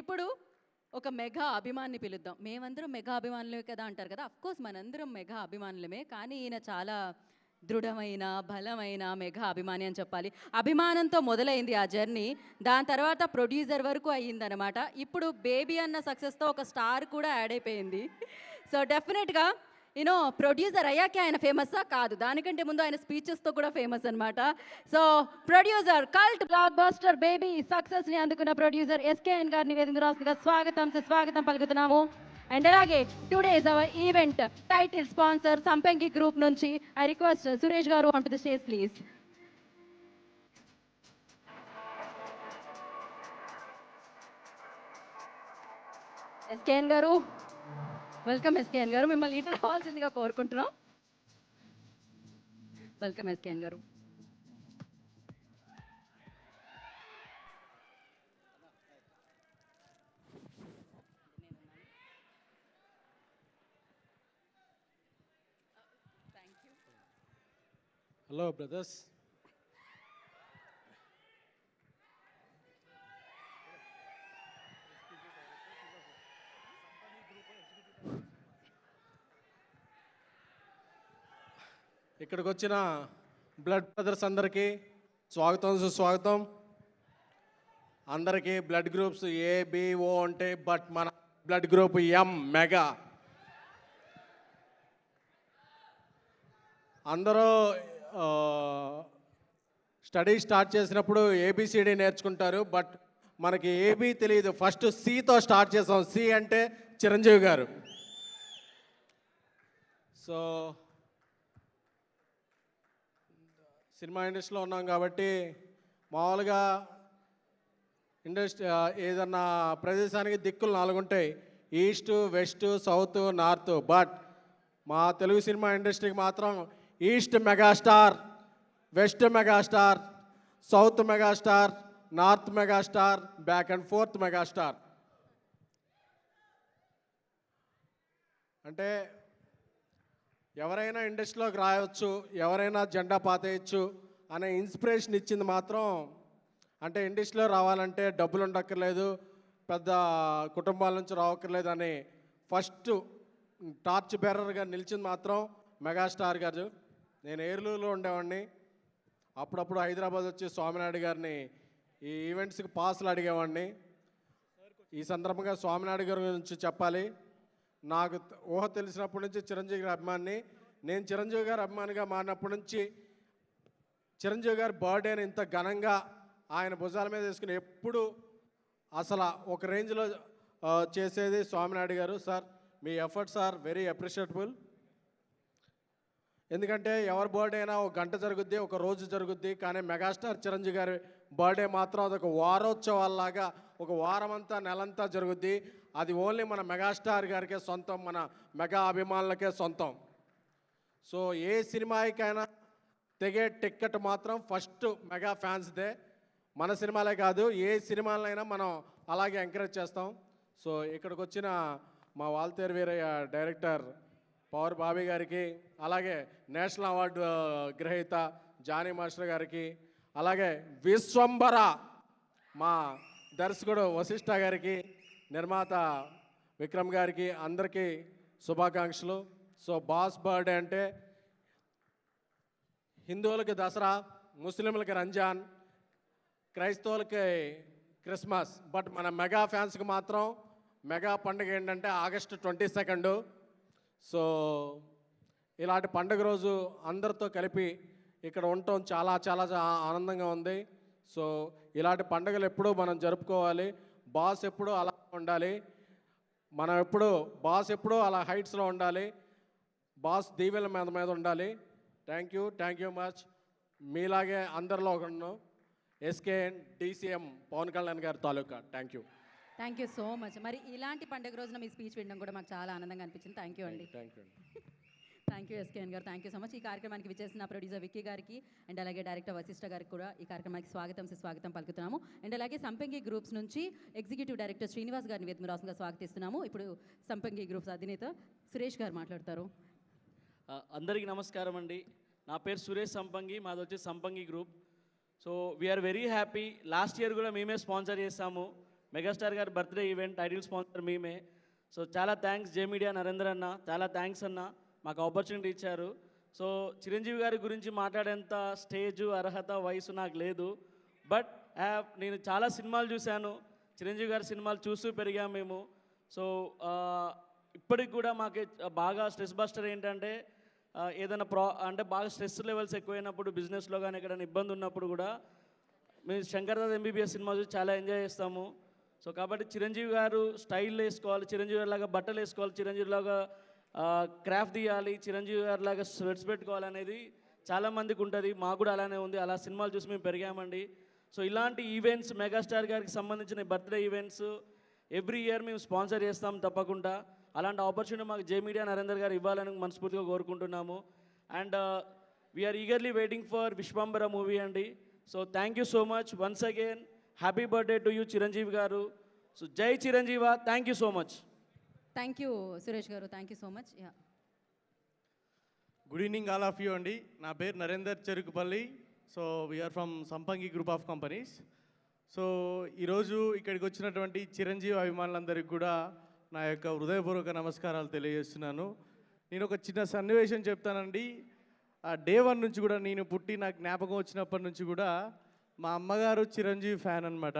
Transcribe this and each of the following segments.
ఇప్పుడు ఒక మెగా అభిమాన్ని పిలుద్దాం. మేమందరం మెగా అభిమానులే కదా అంటారు కదా. అఫ్కోర్స్ మనందరం మెగా అభిమానులమే. కానీ ఈయన చాలా దృఢమైన, బలమైన మెగా అభిమాని అని చెప్పాలి. అభిమానంతో మొదలైంది ఆ జర్నీ. దాని తర్వాత ప్రొడ్యూసర్ వరకు అయ్యిందనమాట. ఇప్పుడు బేబీ అన్న సక్సెస్తో ఒక స్టార్ కూడా యాడ్ అయిపోయింది. సో డెఫినెట్గా ప్రొడ్యూసర్ అయ్యాకే ఆయన ఫేమస్సా కాదు, దానికంటే ముందు ఆయన స్పీచెస్తో కూడా ఫేమస్ అనమాట. So producer cult blockbuster baby సక్సెస్ని అందుకున్న ప్రొడ్యూసర్ ఎస్కేఎన్ గారిని వేదిక రాసుగా స్వాగతం పలుకుతున్నాము. అండ్ అలాగే today's our event title sponsor Sampangi group నుంచి I request Suresh garu on to the stage please. SKN garu welcome. SKN garu మిమ్మల్ని ఇటు రావాల్సిందిగా కోరుకుంటున్నాం. Welcome SKN garu. Hello brothers. ఇక్కడికి వచ్చిన బ్లడ్ బ్రదర్స్ అందరికీ స్వాగతం, సుస్వాగతం. అందరికీ బ్లడ్ గ్రూప్స్ ఏబిఓ అంటే, బట్ మన బ్లడ్ గ్రూప్ ఎం మెగా. అందరూ స్టడీ స్టార్ట్ చేసినప్పుడు ఏబిసిడి నేర్చుకుంటారు, బట్ మనకి ఏబి తెలియదు. ఫస్ట్ సితో స్టార్ట్ చేసాం. సి అంటే చిరంజీవి గారు. సో సినిమా ఇండస్ట్రీలో ఉన్నాం కాబట్టి మామూలుగా ఏదన్నా ప్రదేశానికి దిక్కులు 4 ఉంటాయి: east, west, south, north. But మా తెలుగు సినిమా ఇండస్ట్రీకి మాత్రం east megastar, west megastar, south megastar, north megastar, back and fourth megastar. అంటే ఎవరైనా ఇండస్ట్రీలోకి రాయవచ్చు, ఎవరైనా జెండా పాతేయచ్చు అనే ఇన్స్పిరేషన్ ఇచ్చింది మాత్రం, అంటే ఇండస్ట్రీలో రావాలంటే డబ్బులు ఉండక్కర్లేదు, పెద్ద కుటుంబాల నుంచి రావక్కర్లేదు అని ఫస్ట్ టార్చ్ బేరర్గా నిలిచింది మాత్రం మెగాస్టార్ గారు. నేను ఏర్లూరులో ఉండేవాడిని. అప్పుడప్పుడు హైదరాబాద్ వచ్చి స్వామినాయుడు గారిని ఈ ఈవెంట్స్కి పాసులు అడిగేవాడిని. ఈ సందర్భంగా స్వామినాయుడు గారి గురించి చెప్పాలి. నాకు ఊహ తెలిసినప్పటి నుంచి చిరంజీవి గారి అభిమాని. నేను చిరంజీవి గారి అభిమానిగా మారినప్పటి నుంచి చిరంజీవి గారి బర్త్డేని ఇంత ఘనంగా ఆయన భుజాల మీద వేసుకుని ఎప్పుడు అసలు ఒక రేంజ్లో చేసేది స్వామినాయుడు గారు. సార్, మీ ఎఫర్ట్స్ ఆర్ వెరీ అప్రిషియేటబుల్. ఎందుకంటే ఎవరి బర్త్డే అయినా ఒక గంట జరుగుద్ది, ఒక రోజు జరుగుద్ది. కానీ మెగాస్టార్ చిరంజీవి గారి బర్త్డే మాత్రం అదొక వారోత్సవాల్లాగా ఒక వారమంతా, నెలంతా జరుగుద్ది. అది ఓన్లీ మన మెగాస్టార్ గారికే సొంతం, మన మెగా అభిమానులకే సొంతం. సో ఏ సినిమాకైనా తెగే టిక్కెట్ మాత్రం ఫస్ట్ మెగా ఫ్యాన్స్దే. మన సినిమాలే కాదు, ఏ సినిమాలైనా మనం అలాగే ఎంకరేజ్ చేస్తాం. సో ఇక్కడికి వచ్చిన మా వాల్తేరు వీరయ్య డైరెక్టర్ పవర్ బాబీ గారికి, అలాగే నేషనల్ అవార్డు గ్రహీత జానీ మాస్టర్ గారికి, అలాగే విశ్వంబర మా దర్శకుడు వశిష్ఠ గారికి, నిర్మాత విక్రమ్ గారికి, అందరికీ శుభాకాంక్షలు. సో బాస్ బర్త్డే అంటే హిందువులకి దసరా, ముస్లింలకి రంజాన్, క్రైస్తవులకి క్రిస్మస్. బట్ మన మెగా ఫ్యాన్స్కి మాత్రం మెగా పండుగ ఏంటంటే ఆగస్టు 22. సో ఇలాంటి పండుగ రోజు అందరితో కలిపి ఇక్కడ ఉండటం చాలా చాలా ఆనందంగా ఉంది. సో ఇలాంటి పండుగలు ఎప్పుడూ మనం జరుపుకోవాలి. బాస్ ఎప్పుడూ అలా ఉండాలి, మనం ఎప్పుడు బాస్ ఎప్పుడూ అలా హైట్స్లో ఉండాలి, బాస్ దీవెల మీద ఉండాలి. Thank you much. మీలాగే అందరిలో ఒకను ఎస్కేఎన్ డీసీఎం పవన్ కళ్యాణ్ గారి తాలూకా. Thank you so much. మరి ఇలాంటి పండుగ రోజున మీ స్పీచ్ వినడం కూడా మాకు చాలా ఆనందంగా అనిపించింది. థ్యాంక్ యూ అండి. థ్యాంక్ యూ ఎస్కేఎన్ గారు. Thank you so much. ఈ కార్యక్రమానికి విచ్చేసిన ప్రొడ్యూసర్ విక్కీ గారికి అండ్ అలాగే డైరెక్టర్ వశిష్ఠ గారికి కూడా ఈ కార్యక్రమానికి స్వాగతం పలుకుతున్నాము. అండ్ అలాగే సంపెంగి గ్రూప్స్ నుంచి ఎగ్జిక్యూటివ్ డైరెక్టర్ శ్రీనివాస్ గారిని వేదిక రాసుగా స్వాగతిస్తున్నాము. ఇప్పుడు సంపెంగి గ్రూప్స్ అధినేత సురేష్ గారు మాట్లాడతారు. అందరికీ నమస్కారం అండి. నా పేరు సురేష్ సంపంగి, మాది వచ్చి Sampangi group. So we are very happy. Last year కూడా మేమే స్పాన్సర్ చేస్తాము. మెగాస్టార్ గారి బర్త్డే ఈవెంట్ టైటిల్ స్పాన్సర్ మేమే. సో చాలా థ్యాంక్స్ జే మీడియా నరేంద్ర అన్న, చాలా థ్యాంక్స్ అన్న, మాకు ఆపర్చునిటీ ఇచ్చారు. సో చిరంజీవి గారి గురించి మాట్లాడేంత స్టేజు అర్హత వయసు నాకు లేదు. బట్ నేను చాలా సినిమాలు చూశాను, చిరంజీవి గారి సినిమాలు చూస్తూ పెరిగాము మేము. సో ఇప్పటికి కూడా మాకు బాగా స్ట్రెస్ బస్టర్ ఏంటంటే ఏదైనా అంటే బాగా స్ట్రెస్ లెవెల్స్ ఎక్కువైనప్పుడు బిజినెస్లో కానీ ఎక్కడైనా ఇబ్బంది ఉన్నప్పుడు కూడా మేము శంకర్దాస్ ఎంబీబీఎస్ సినిమా చూసి చాలా ఎంజాయ్ చేస్తాము. సో కాబట్టి చిరంజీవి గారు స్టైల్ వేసుకోవాలి, చిరంజీవి గారి లాగా బట్టలు వేసుకోవాలి, చిరంజీవి లాగా క్రాఫ్ట్ తీయాలి, చిరంజీవి గారి లాగా స్వెట్స్ పెట్టుకోవాలనేది చాలామందికి ఉంటుంది. మాకు కూడా అలానే ఉంది. అలా సినిమాలు చూసి మేము పెరిగామండి. సో ఇలాంటి ఈవెంట్స్ మెగాస్టార్ గారికి సంబంధించిన బర్త్డే ఈవెంట్స్ ఎవ్రీ ఇయర్ మేము స్పాన్సర్ చేస్తాం తప్పకుండా. అలాంటి ఆపర్చునిటీ మాకు జే మీడియా నరేందర్ గారు ఇవ్వాలని మనస్ఫూర్తిగా కోరుకుంటున్నాము. And we're eagerly waiting for Vishwambhara movie అండి. So thank you so much once again. Happy birthday to you Chiranjeevi garu. So జై Chiranjeeva. Thank you so much. Thank you Suresh garu, thank you so much. Yeah, good evening all of you అండి. నా పేరు Narender Cherukupalli. So we're from Sampangi group of companies. So ఈరోజు ఇక్కడికి వచ్చినటువంటి చిరంజీవి అభిమానులందరికీ కూడా నా యొక్క హృదయపూర్వక నమస్కారాలు తెలియజేస్తున్నాను. నేను ఒక చిన్న సన్నివేశం చెప్తానండి. ఆ డే 1 నుంచి కూడా, నేను పుట్టి నాకు జ్ఞాపకం వచ్చినప్పటి నుంచి కూడా మా అమ్మగారు చిరంజీవి ఫ్యాన్ అనమాట.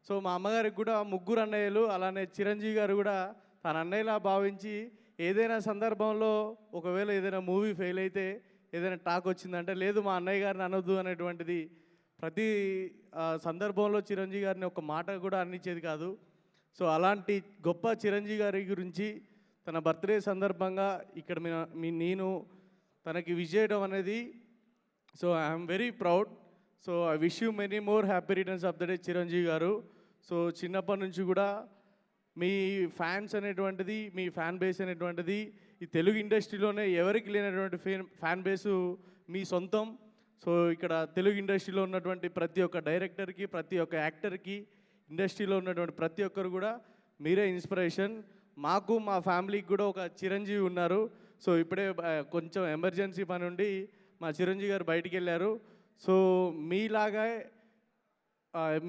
సో మా అమ్మగారికి కూడా 3 అన్నయ్యలు, అలానే చిరంజీవి గారు కూడా తన అన్నయ్యలా భావించి ఏదైనా సందర్భంలో ఒకవేళ ఏదైనా మూవీ ఫెయిల్ అయితే ఏదైనా టాక్ వచ్చిందంటే లేదు మా అన్నయ్య గారిని అనొద్దు అనేటువంటిది ప్రతి సందర్భంలో చిరంజీవి గారిని ఒక మాట కూడా అనిచ్చేది కాదు. సో అలాంటి గొప్ప చిరంజీవి గారి గురించి తన బర్త్డే సందర్భంగా ఇక్కడ నేను తనకి విష్ చేయడం అనేది, so I'm very proud. So I wish you many more happy returns of the day Chiranjeevi garu. So చిన్నప్పటి నుంచి కూడా మీ ఫ్యాన్స్ అనేటువంటిది, మీ ఫ్యాన్ బేస్ అనేటువంటిది ఈ తెలుగు ఇండస్ట్రీలోనే ఎవరికి లేనటువంటి ఫ్యాన్ బేసు మీ సొంతం. సో ఇక్కడ తెలుగు ఇండస్ట్రీలో ఉన్నటువంటి ప్రతి ఒక్క డైరెక్టర్కి, ప్రతి ఒక్క యాక్టర్కి, ఇండస్ట్రీలో ఉన్నటువంటి ప్రతి ఒక్కరు కూడా మీరే ఇన్స్పిరేషన్. మాకు మా ఫ్యామిలీకి కూడా ఒక చిరంజీవి ఉన్నారు. సో ఇప్పుడే కొంచెం ఎమర్జెన్సీ పని ఉండి మా చిరంజీవి గారు బయటికి వెళ్ళారు. సో మీలాగా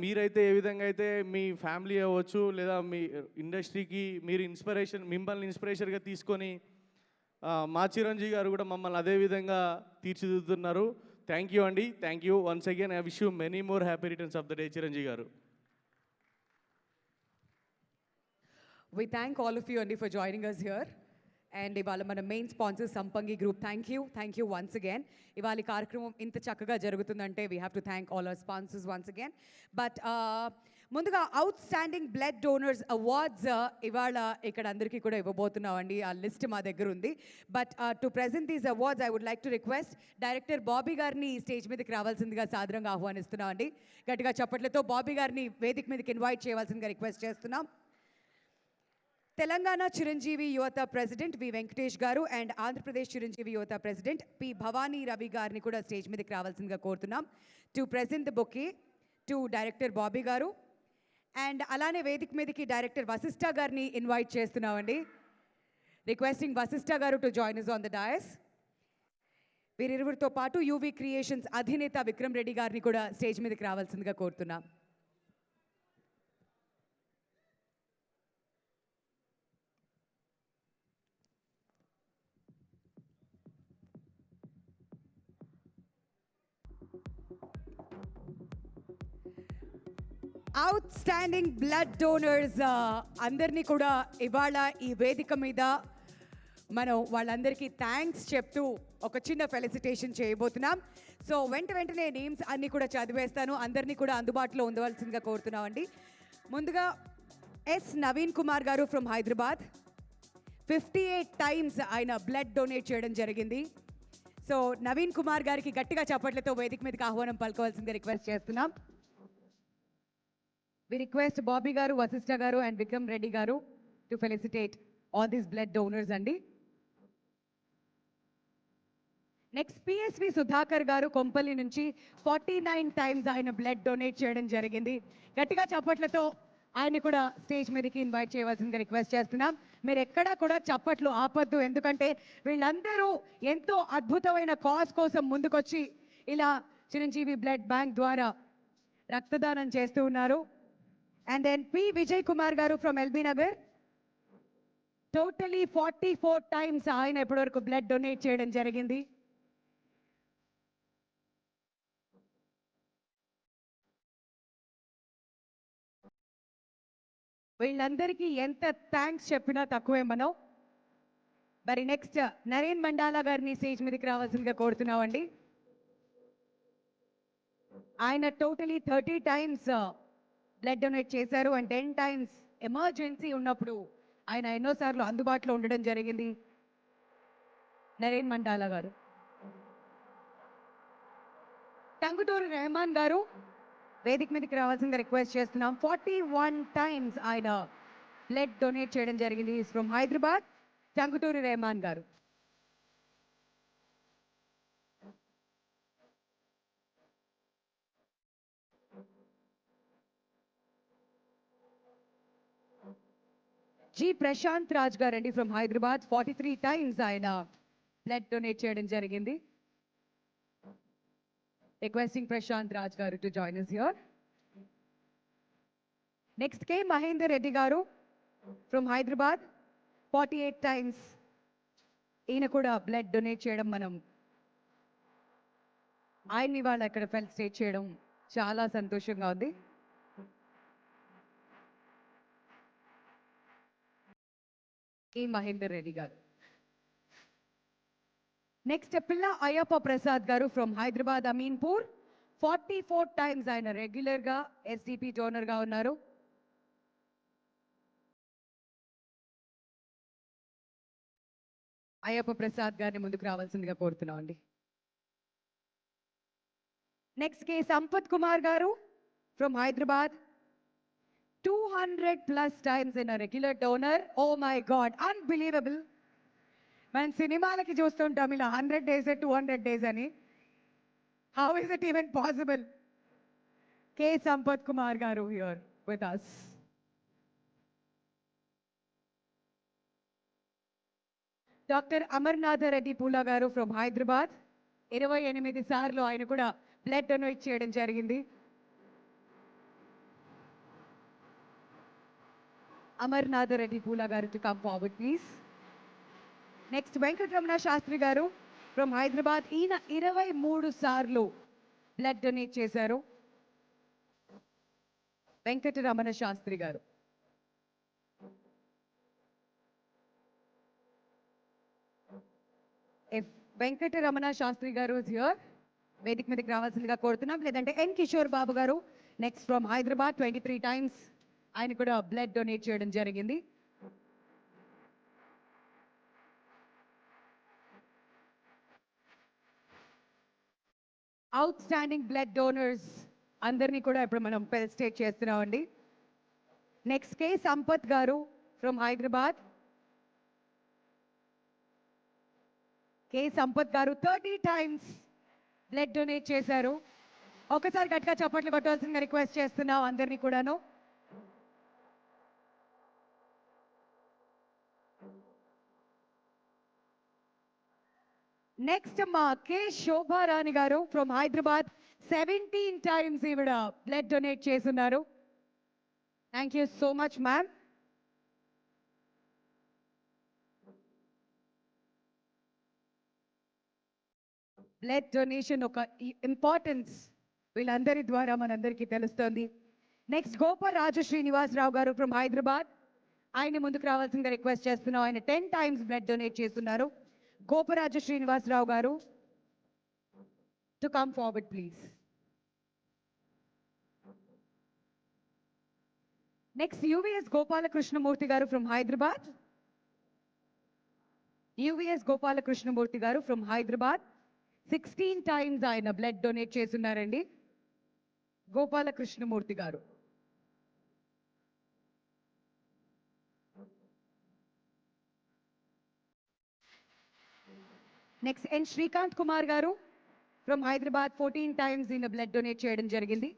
మీరైతే ఏ విధంగా అయితే మీ ఫ్యామిలీ అవ్వచ్చు లేదా మీ ఇండస్ట్రీకి మీరు మిమ్మల్ని ఇన్స్పిరేషన్గా తీసుకొని మా చిరంజీవి గారు కూడా మమ్మల్ని అదే విధంగా తీర్చిదిద్దుతున్నారు. థ్యాంక్ యూ అండి. Thank you once again. I wish you many more happy returns of the day Chiranjeevi గారు. We thank all of you Andy for joining us here. And ఇవాళ మన main sponsor Sampangi group. Thank you once again. ఇవాళ ఈ కార్యక్రమం ఇంత చక్కగా జరుగుతుందంటే we have to thank all our sponsors once again. But ముందుగా outstanding blood donors awards ఇవాళ ఇక్కడ అందరికీ కూడా ఇవ్వబోతున్నామండి. ఆ లిస్ట్ మా దగ్గర ఉంది. But to present these awards I would like to request director Bobby గారిని స్టేజ్ మీదకి రావాల్సిందిగా సాదరంగా ఆహ్వానిస్తున్నామండి. గట్టిగా చప్పట్లతో బాబీ గారిని వేదిక మీదకి ఇన్వైట్ చేయవలసిందిగా రిక్వెస్ట్ చేస్తున్నాం. తెలంగాణ చిరంజీవి యువత ప్రెసిడెంట్ వి వెంకటేష్ గారు అండ్ ఆంధ్రప్రదేశ్ చిరంజీవి యువత ప్రెసిడెంట్ పి భవానీ రవి గారిని కూడా స్టేజ్ మీదకి రావాల్సిందిగా కోరుతున్నాం to present the bouquet to director Bobby గారు. అండ్ అలానే వేదిక మీదకి డైరెక్టర్ వశిష్ఠ గారిని ఇన్వైట్ చేస్తున్నామండి. Requesting Vasishta garu to join us on the dais. వీరిరువురితో పాటు యూవీ క్రియేషన్స్ అధినేత విక్రమ్ రెడ్డి గారిని కూడా స్టేజ్ మీదకి రావాల్సిందిగా కోరుతున్నాం. అవుట్ స్టాండింగ్ బ్లడ్ డోనర్స్ అందరినీ కూడా ఇవాళ ఈ వేదిక మీద మనం వాళ్ళందరికీ థ్యాంక్స్ చెప్తూ ఒక చిన్న ఫెలిసిటేషన్ చేయబోతున్నాం. సో వెంటనే నేమ్స్ అన్నీ కూడా చదివేస్తాను. అందరినీ కూడా అందుబాటులో ఉండవలసిందిగా కోరుతున్నామండి. ముందుగా yes Naveen Kumar garu from Hyderabad. 58 times ఆయన బ్లడ్ డొనేట్ చేయడం జరిగింది. సో నవీన్ కుమార్ గారికి గట్టిగా చప్పట్లతో వేదిక మీదకి ఆహ్వానం పలుకోవాల్సిందిగా రిక్వెస్ట్ చేస్తున్నాం. We request Bobby garu, Vasishtha garu and Vikram Reddy garu to felicitate all these blood donors andi. Next PSV Sudhakar garu Kompalli nunchi 49 times ayana blood donate cheyadam jarigindi. Gattiga chappatlato ayani kuda stage మీదకి invite చేయవలసిందిగా request చేస్తున్నాం. మీరు ఎక్కడా కూడా చప్పట్లు ఆపొద్దు, ఎందుకంటే వీళ్ళందరూ ఎంతో అద్భుతమైన కాజ్ కోసం ముందుకొచ్చి ఇలా చిరంజీవి బ్లడ్ బ్యాంక్ ద్వారా రక్తదానం చేస్తూ ఉన్నారు. And then P. Vijay Kumar garu from LB Nagar. Totally 44 times ఆయన ఇప్పటివరకు బ్లడ్ డొనేట్ చేయడం జరిగింది. వీళ్ళందరికీ ఎంత థ్యాంక్స్ చెప్పినా తక్కువే మనం. మరి నెక్స్ట్ నరేన్ మండాలా గారిని స్టేజ్ మీదకి రావాల్సిందిగా కోరుతున్నామండి. ఆయన టోటలీ 30 టైమ్స్ బ్లడ్ డొనేట్ చేశారు అండ్ 10 టైమ్స్ ఎమర్జెన్సీ ఉన్నప్పుడు ఆయన ఎన్నోసార్లు అందుబాటులో ఉండడం జరిగింది. నరేన్ మండాలా గారు. టంగుటూరి రెహమాన్ గారు వేదిక మీదకి రావాల్సిందిగా రిక్వెస్ట్ చేస్తున్నాం. 41 టైమ్స్ ఆయన బ్లడ్ డొనేట్ చేయడం జరిగింది. ఫ్రమ్ హైదరాబాద్ టంగుటూరి రెహమాన్ గారు. జి ప్రశాంత్ రాజ్ గారండి ఫ్రమ్ హైదరాబాద్ 43 టైమ్స్ ఆయన బ్లడ్ డొనేట్ చేయడం జరిగింది. Requesting Prashanth Raj garu to join us here. Next K Mahender Reddy garu from Hyderabad 48 times ఈయన కూడా బ్లడ్ డొనేట్ చేయడం మనం ఆయన్ని వాళ్ళు అక్కడ ఫెలిసిటేట్ చేయడం చాలా సంతోషంగా ఉంది. ఈ మహేందర్ రెడ్డి గారు. నెక్స్ట్ పిల్ల అయ్యప్ప ప్రసాద్ గారు ఫ్రమ్ హైదరాబాద్ అమీన్పూర్ 44 టైమ్స్ ఆయన రెగ్యులర్గా ఎస్డిపి డోనర్గా ఉన్నారు. అయ్యప్ప ప్రసాద్ గారిని ముందుకు రావాల్సిందిగా కోరుతున్నాం అండి. Next K Sampath Kumar garu from Hyderabad 200+ times in regular donor. Oh my God, unbelievable. మనం సినిమాలకి చూస్తుంటాం ఇలా 100 డేస్ 200 డేస్ అని. How is it even possible? K Sampath Kumar garu here with us. Doctor Amarnatha Reddy Poola garu from Hyderabad 28 సార్లు ఆయన కూడా బ్లడ్ డొనేట్ చేయడం జరిగింది. అమర్నాథ రెడ్డి పూలా గారు to come forward please. Next Venkataramana Sastri గారు ఫ్రమ్ హైదరాబాద్. ఈయన 23 సార్లు బ్లడ్ డొనేట్ చేశారు. వెంకటరమణ శాస్త్రి గారు. If వెంకటరమణ శాస్త్రి గారు is here, వేదిక మీదకి రావాల్సిందిగా కోరుతున్నాం. లేదంటే ఎన్ కిషోర్ బాబు గారు నెక్స్ట్ ఫ్రమ్ హైదరాబాద్ 23 టైమ్స్ ఆయన కూడా బ్లడ్ డొనేట్ చేయడం జరిగింది. అవుట్ స్టాండింగ్ బ్లడ్ డోనర్స్ అందరినీ కూడా ఇప్పుడు మనం ఫెలిసిటేట్ చేస్తున్నామండి. నెక్స్ట్ కే సంపత్ గారు ఫ్రమ్ హైదరాబాద్. కే సంపత్ గారు 30 టైమ్స్ బ్లడ్ డొనేట్ చేశారు. ఒకసారి గట్టిగా చప్పట్లు కొట్టాల్సిందిగా రిక్వెస్ట్ చేస్తున్నాం అందరినీ కూడాను. నెక్స్ట్ మా కే శోభారాణి గారు ఫ్రమ్ హైదరాబాద్ 17 టైమ్స్ ఈవిడ బ్లడ్ డొనేట్ చేస్తున్నారు. Thank you so much ma'am. Blood donation ఒక ఇంపార్టెన్స్ వీళ్ళందరి ద్వారా మనందరికీ తెలుస్తుంది. నెక్స్ట్ గోప రాజు శ్రీనివాసరావు గారు ఫ్రమ్ హైదరాబాద్. ఆయన ముందుకు రావాల్సిందిగా రిక్వెస్ట్ చేస్తున్నాం. ఆయన 10 టైమ్స్ బ్లడ్ డొనేట్ చేస్తున్నారు. Goparaju Srinivasarao garu to come forward please. Next UVS Gopalakrishnamurthy garu from Hyderabad. UVS Gopalakrishnamurthy garu from Hyderabad 16 times ఆయన బ్లడ్ డొనేట్ చేస్తున్నారండి. Gopalakrishnamurthy garu. Next N Srikanth Kumar garu from Hyderabad 14 times ఈయన బ్లడ్ డొనేట్ చేయడం జరిగింది.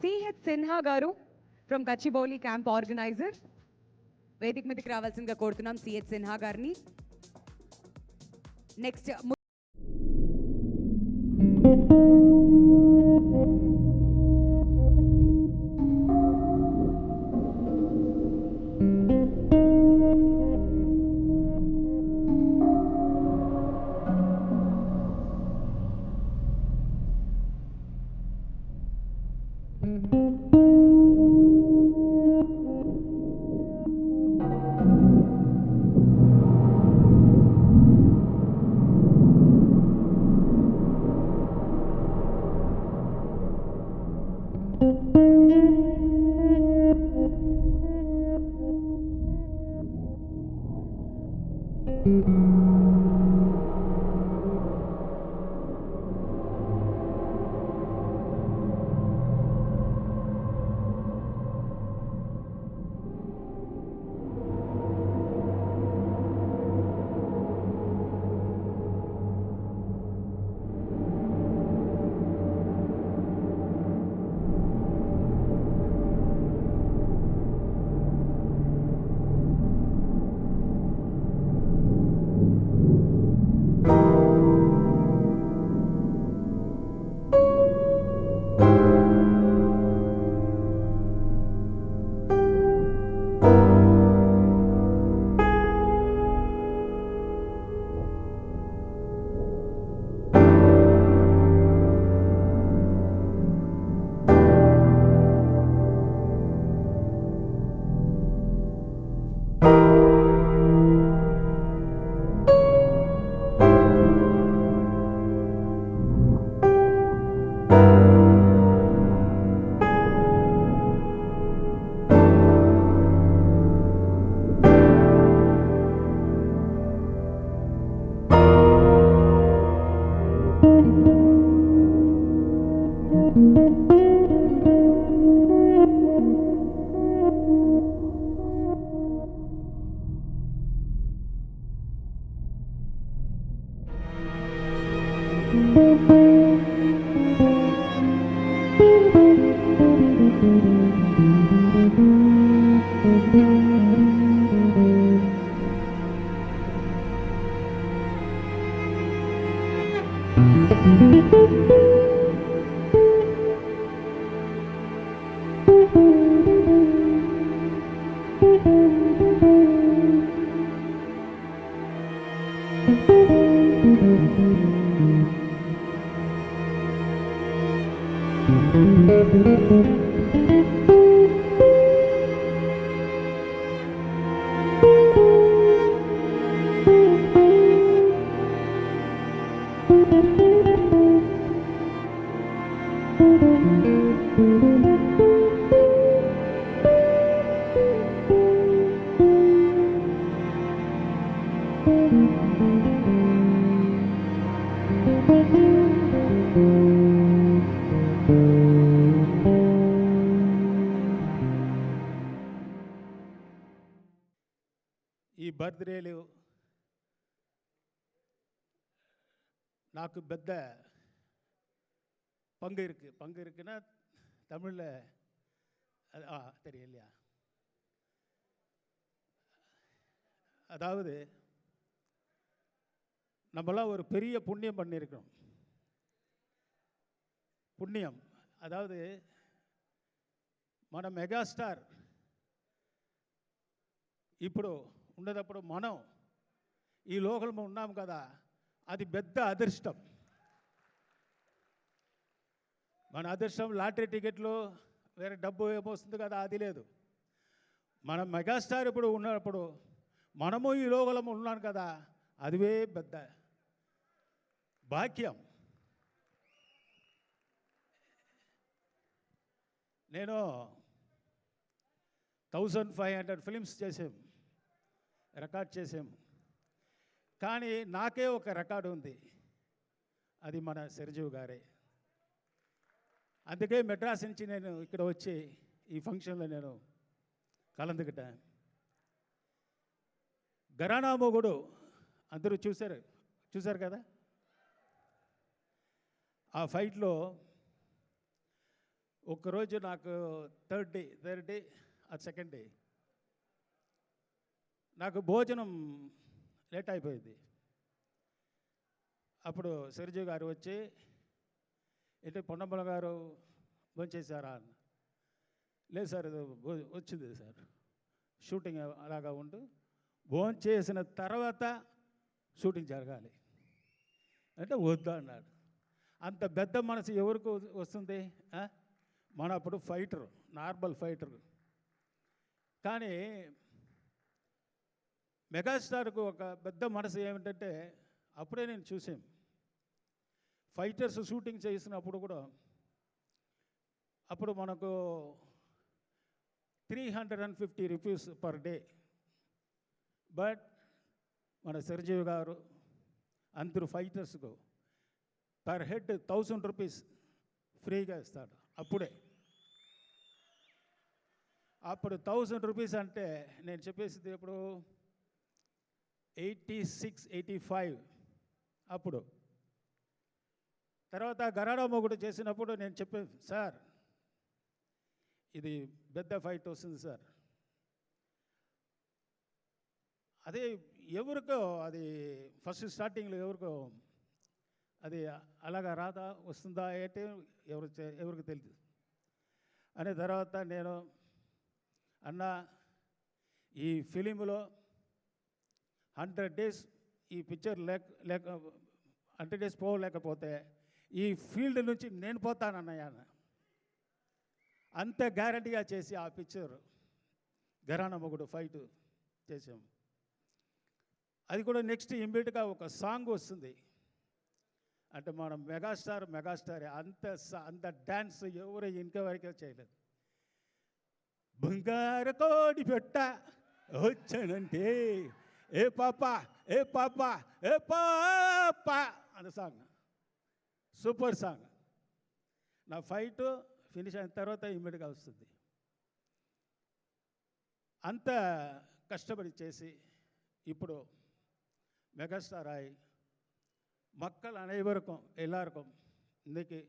సిహెచ్ సిన్హా గారు ఫ్రమ్ కచ్చిబౌలి క్యాంప్ ఆర్గనైజర్ వేదిక మీదకి రావాల్సిందిగా కోరుతున్నాం సిహెచ్ సిన్హా గారిని. నెక్స్ట్ ఈ బర్త్డేలు నాకు పెద్ద பங்கு இருக்குன்னா தமிழில் தெரியலையா? அதாவது நம்மளாம் ஒரு பெரிய புண்ணியம் பண்ணியிருக்கோம். పుణ్యం అదావది మన మెగాస్టార్ ఇప్పుడు ఉండేటప్పుడు మనం ఈ లోకంలో ఉన్నాం కదా, అది పెద్ద అదృష్టం. మన అదృష్టం లాటరీ టికెట్లు వేరే డబ్బు ఏమొస్తుంది కదా, అది లేదు. మన మెగాస్టార్ ఇప్పుడు ఉన్నప్పుడు మనము ఈ లోకంలో ఉన్నాం కదా, అదివే పెద్ద భాగ్యం. నేను 1500 ఫిలిమ్స్ చేసాం, రికార్డ్ చేసాం. కానీ నాకే ఒక రికార్డు ఉంది, అది మన చిరంజీవి గారే. అందుకే మెడ్రాస్ నుంచి నేను ఇక్కడ వచ్చి ఈ ఫంక్షన్లో నేను కలందుకుంటాను. ఘరానా మొగుడు అందరూ చూశారు కదా. ఆ ఫైట్లో ఒక్కరోజు నాకు థర్డ్ డే ఆ సెకండ్ డే నాకు భోజనం లేట్ అయిపోయింది. అప్పుడు చిరంజీవి గారు వచ్చి ఏంటి పొన్నమ్మల గారు భోంచేశారా అన్న. లేదు సార్ ఇది వచ్చింది సార్ షూటింగ్ అలాగా ఉంటూ భోంచేసిన తర్వాత షూటింగ్ జరగాలి అంటే వద్దు అన్నాడు. అంత పెద్ద మనసు ఎవరికి వస్తుంది? మన అప్పుడు ఫైటర్, నార్మల్ ఫైటర్. కానీ మెగాస్టార్కు ఒక పెద్ద మనసు ఏమిటంటే అప్పుడే నేను చూసాను ఫైటర్స్ షూటింగ్ చేసినప్పుడు కూడా అప్పుడు మనకు 350 రూపీస్ పర్ డే. బట్ మన చిరంజీవి గారు అందరు ఫైటర్స్కు పర్ హెడ్ 1000 రూపీస్ ఫ్రీగా ఇస్తాడు. అప్పుడు 1000 రూపీస్ అంటే నేను చెప్పేసింది ఇప్పుడు 86, 85 అప్పుడు. తర్వాత గరాడా మొగుడు చేసినప్పుడు నేను చెప్పాను సార్ ఇది పెద్ద ఫైట్ వస్తుంది సార్. అదే ఎవరికో అది ఫస్ట్ స్టార్టింగ్లో ఎవరికో అది అలాగా రాదా వస్తుందా అంటే ఎవరికి తెలియదు అనే తర్వాత నేను అన్న ఈ ఫిలింలో 100 డేస్ ఈ పిక్చర్ లేక 100 డేస్ పోలేకపోతే ఈ ఫీల్డ్ నుంచి నేను పోతానన్నయ్య. అంత గ్యారంటీగా చేసి ఆ పిక్చర్ ఘరానా మొగుడు ఫైట్ చేసాం. అది కూడా నెక్స్ట్ ఇమ్మీడియట్గా ఒక సాంగ్ వస్తుంది. అంటే మనం మెగాస్టార్ అంత డ్యాన్స్ ఎవరు ఇంకెవరికే చేయలేదు. బంగారు కోడి పెట్ట వచ్చానంటే ఏ పాప ఏ పాప ఏ పాప అనే సాంగ్ సూపర్ సాంగ్. నా ఫైట్ ఫినిష్ అయిన తర్వాత ఇమ్మీడియట్గా వస్తుంది. అంత కష్టపడి చేసి ఇప్పుడు மெகாஸ்டார் ஆகி மக்கள் அனைவருக்கும் எல்லாருக்கும் இன்றைக்கி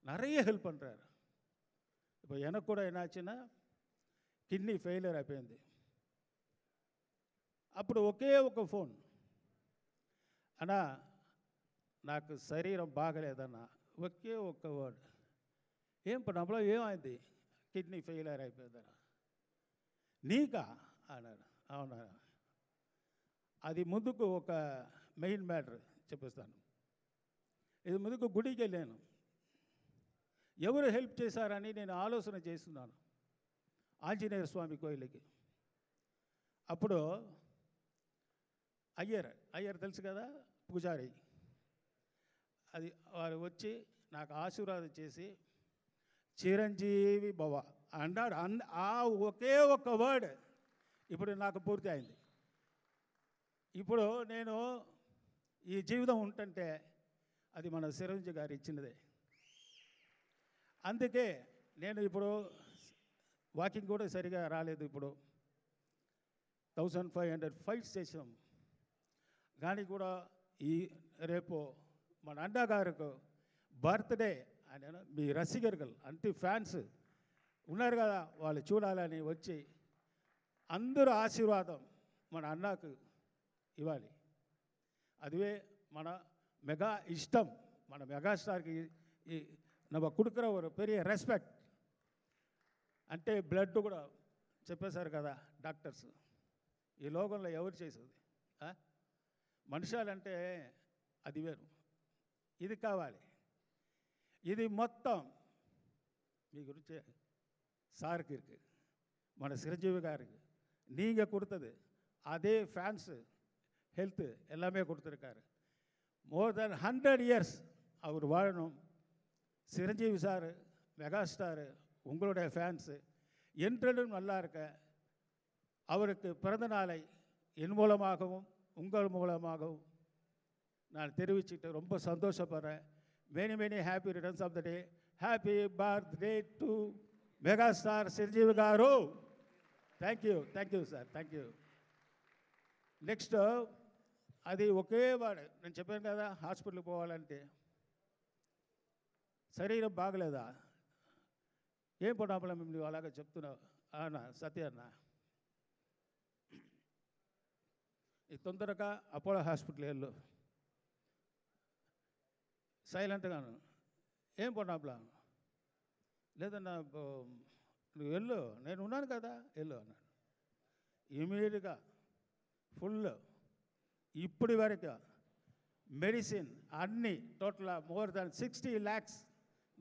நிறைய ஹெல்ப் பண்ணுறாரு. இப்போ எனக்கு கூட என்னாச்சுன்னா కిడ్నీ ఫెయిలియర్ అయిపోయింది. అప్పుడు ఒకే ఒక ఫోన్, అన్నా నాకు శరీరం బాగలేదన్నా, ఒకే ఒక్క వర్డ్, ఏం పనప్పుడు ఏమైంది, కిడ్నీ ఫెయిలియర్ అయిపోయిందన్నా. నీకా అన్నాడు. అవునా, అది ముందుకు ఒక మెయిన్ మ్యాటర్ చెప్పిస్తాను. ఇది ముందుకు గుడికి వెళ్ళాను, ఎవరు హెల్ప్ చేశారని నేను ఆలోచన చేస్తున్నాను. ఆంజనేయ స్వామి కోయిలకి అప్పుడు అయ్యర్ తెలుసు కదా, పూజారి, అది వారు వచ్చి నాకు ఆశీర్వాదం చేసి చిరంజీవి భవ అన్నాడు. ఆ ఒకే ఒక వర్డ్ ఇప్పుడు నాకు పూర్తి అయింది. ఇప్పుడు నేను ఈ జీవితం ఉంటుంటే అది మన చిరంజీవి గారు ఇచ్చినదే. అందుకే నేను ఇప్పుడు వాకింగ్ కూడా సరిగా రాలేదు. ఇప్పుడు 1500 ఫైట్స్ చేసాం. కానీ కూడా ఈ రేపు మన అన్నా గారికి బర్త్డే అని మీ రసికర్గలు అంతే ఫ్యాన్స్ ఉన్నారు కదా, వాళ్ళు చూడాలని వచ్చి అందరూ ఆశీర్వాదం మన అన్నాకు ఇవ్వాలి. அதுவே మన మెగా ఇష్టం. మన మెగాస్టార్కి ఈ நம்ம கொடுக்குற ஒரு பெரிய రెస్పెక్ట్. అంటే బ్లడ్ కూడా చెప్పేశారు కదా డాక్టర్స్, ఈ లోకంలో ఎవరు చేసేది మనుషాలంటే అది వేరు, ఇది కావాలి. ఇది మొత్తం మీ గురించి சாருக்கு இருக்கு, మన చిరంజీవి గారికి நீங்கள் கொடுத்தது அதே ஃபேன்ஸ் ஹெல்த்து எல்லாமே கொடுத்துருக்காரு. மோர் தென் 100 இயர்ஸ் அவர் வாழணும். சிரஞ்சீவி சார், மெகாஸ்டாரு, உங்களுடைய ஃபேன்ஸு என்றும் நல்லா இருக்க அவருக்கு பிறந்த நாளை என் மூலமாகவும் உங்கள் மூலமாகவும் நான் தெரிவிச்சுட்டு ரொம்ப சந்தோஷப்படுறேன். Many many happy returns of the day. Happy birthday to megastar Chiranjeevi garu. Thank you sir, thank you. Next అది ఒకే వాడు నేను చెప్పాను కదా, హాస్పిటల్కి పోవాలంటే శరీరం బాగలేదా, ఏం పొన్నాపలం నువ్వు అలాగే చెప్తున్నావు అన్న సత్య అన్న ఈ తొందరగా అపోలో హాస్పిటల్ వెళ్ళు సైలెంట్గాను ఏం పొన్నాపలా లేదన్నా నువ్వు వెళ్ళు నేను ఉన్నాను కదా వెళ్ళు అన్నాడు ఇమీడియట్గా ఫుల్ ఇప్పటి వరకు మెడిసిన్ అన్నీ టోటల్ మోర్ దాన్ 60 lakhs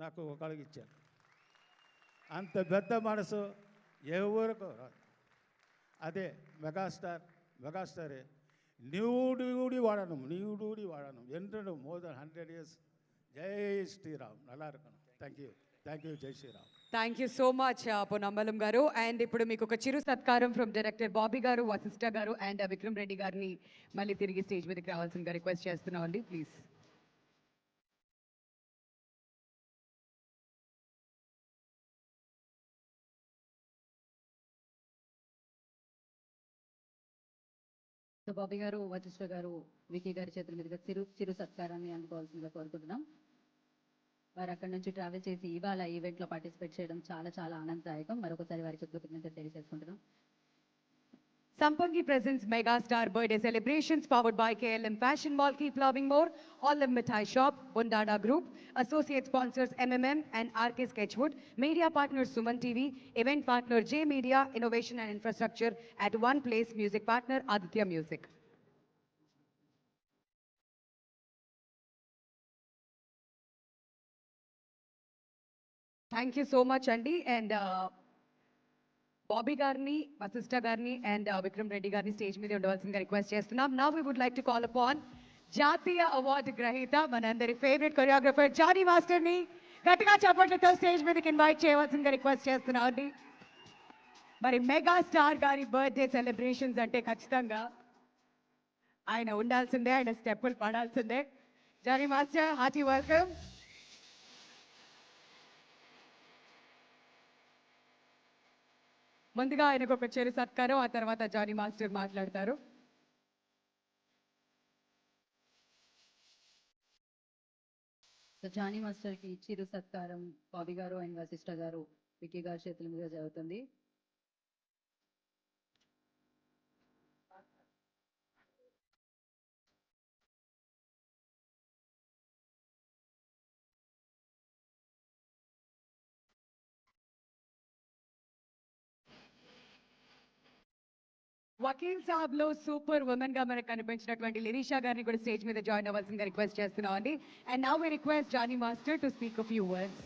నాకు కలిగించారు అంత పెద్ద మనసు ఎవరికో రాదు అదే మెగాస్టారే నీవుడి వాడను ఎంతో మోర్ దాన్ 100 years జై శ్రీరామ్ నల్లా இருக்கணும் థ్యాంక్ యూ జై Sriram thank you so much Ponnambalam garu. And ఇప్పుడు మీకు ఒక చిరు సత్కారం ఫ్రమ్ డైరెక్టర్ బాబీ గారు, వశిష్ఠ గారు అండ్ విక్రమ్ రెడ్డి గారిని మళ్ళీ తిరిగి స్టేజ్ మీదకి రావాల్సిందిగా రిక్వెస్ట్ చేస్తున్నాం అండి ప్లీజ్. సో బాబీ గారు, వశిష్ఠ గారు, వికీ గారి చేతుల మీదుగా చిరు సత్కారాన్ని అందుకోవాల్సిందిగా కోరుకుంటున్నాం. వారు అక్కడి నుంచి ట్రావెల్ చేసి ఇవాళ ఈవెంట్లో పార్టిసిపేట్ చేయడం చాలా చాలా ఆనందదాయకం. మరొకసారి వారికి కృతజ్ఞతలు తెలియజేసుకుంటున్నాం. Sampangi presents Mega Star Birthday Celebrations powered by KLM Fashion Mall, Keep Loving More, Olam Mithai Shop, Bundada Group, Associate Sponsors MMM and RK Sketchwood, Media Partners Suman TV, Event Partner J Media, Innovation and Infrastructure at One Place, Music Partner Aditya Music. Thank you so much, Andy. And Bobby గారిని, వశిష్ఠ గారిని and Vikram Reddy గారిని stage మీద ఉండవలసిందిగా request చేస్తున్నాం. Now we would like to call upon జాతీయ అవార్డు గ్రహీత మనందరి ఫేవరెట్ కొరియోగ్రఫర్ జానీ మాస్టర్ని గట్టిగా చప్పట్లతో స్టేజ్ మీదకి ఇన్వైట్ చేయవలసిందిగా రిక్వెస్ట్ చేస్తున్నాం అండి. మరి మెగా స్టార్ గారి బర్త్డే సెలబ్రేషన్స్ అంటే ఖచ్చితంగా ఆయన ఉండాల్సిందే, ఆయన స్టెప్పులు పడాల్సిందే. Jani master, hearty welcome. ముందుగా ఆయనకు ఒక చిరు సత్కారం, ఆ తర్వాత జానీ మాస్టర్ మాట్లాడతారు. సో జానీ మాస్టర్కి చిరు సత్కారం బాబీ గారు అండ్ వశిష్ఠ గారు, వికీ గారి చేతుల మీద జరుగుతుంది. వకీల్ సాబ్ లో సూపర్ ఉమెన్ గా మనకు కనిపించినటువంటి లిరీషా గారిని కూడా స్టేజ్ మీద జాయిన్ అవ్వాల్సిందిగా రిక్వెస్ట్ చేస్తున్నాం అండి. And now we request Jani master to speak a few words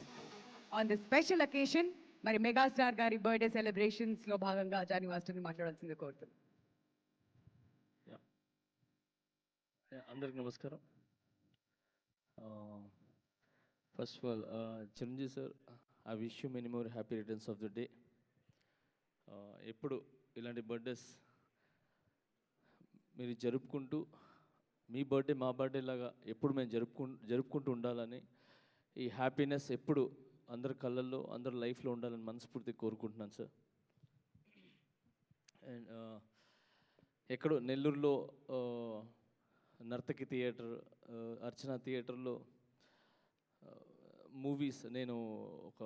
on this special occasion. మరి మెగాస్టార్ గారి బర్త్డే సెలబ్రేషన్స్ లో భాగంగా జానీ మాస్టర్ని మాట్లాడాల్సిందిగా కోరుతున్నాం. అందరికి నమస్కారం. First of all Chiranjeevi sir, I wish you many more happy returns of the day. ఎప్పుడు ఇలాంటి బర్త్డేస్ మీరు జరుపుకుంటూ, మీ బర్త్డే మా బర్త్డే లాగా ఎప్పుడు మేము జరుపుకుంటూ ఉండాలని, ఈ హ్యాపీనెస్ ఎప్పుడు అందరి కళ్ళల్లో అందరి లైఫ్లో ఉండాలని మనస్ఫూర్తిగా కోరుకుంటున్నాను సార్. అండ్ ఎక్కడో నెల్లూరులో నర్తకి థియేటర్, అర్చన థియేటర్లో మూవీస్, నేను ఒక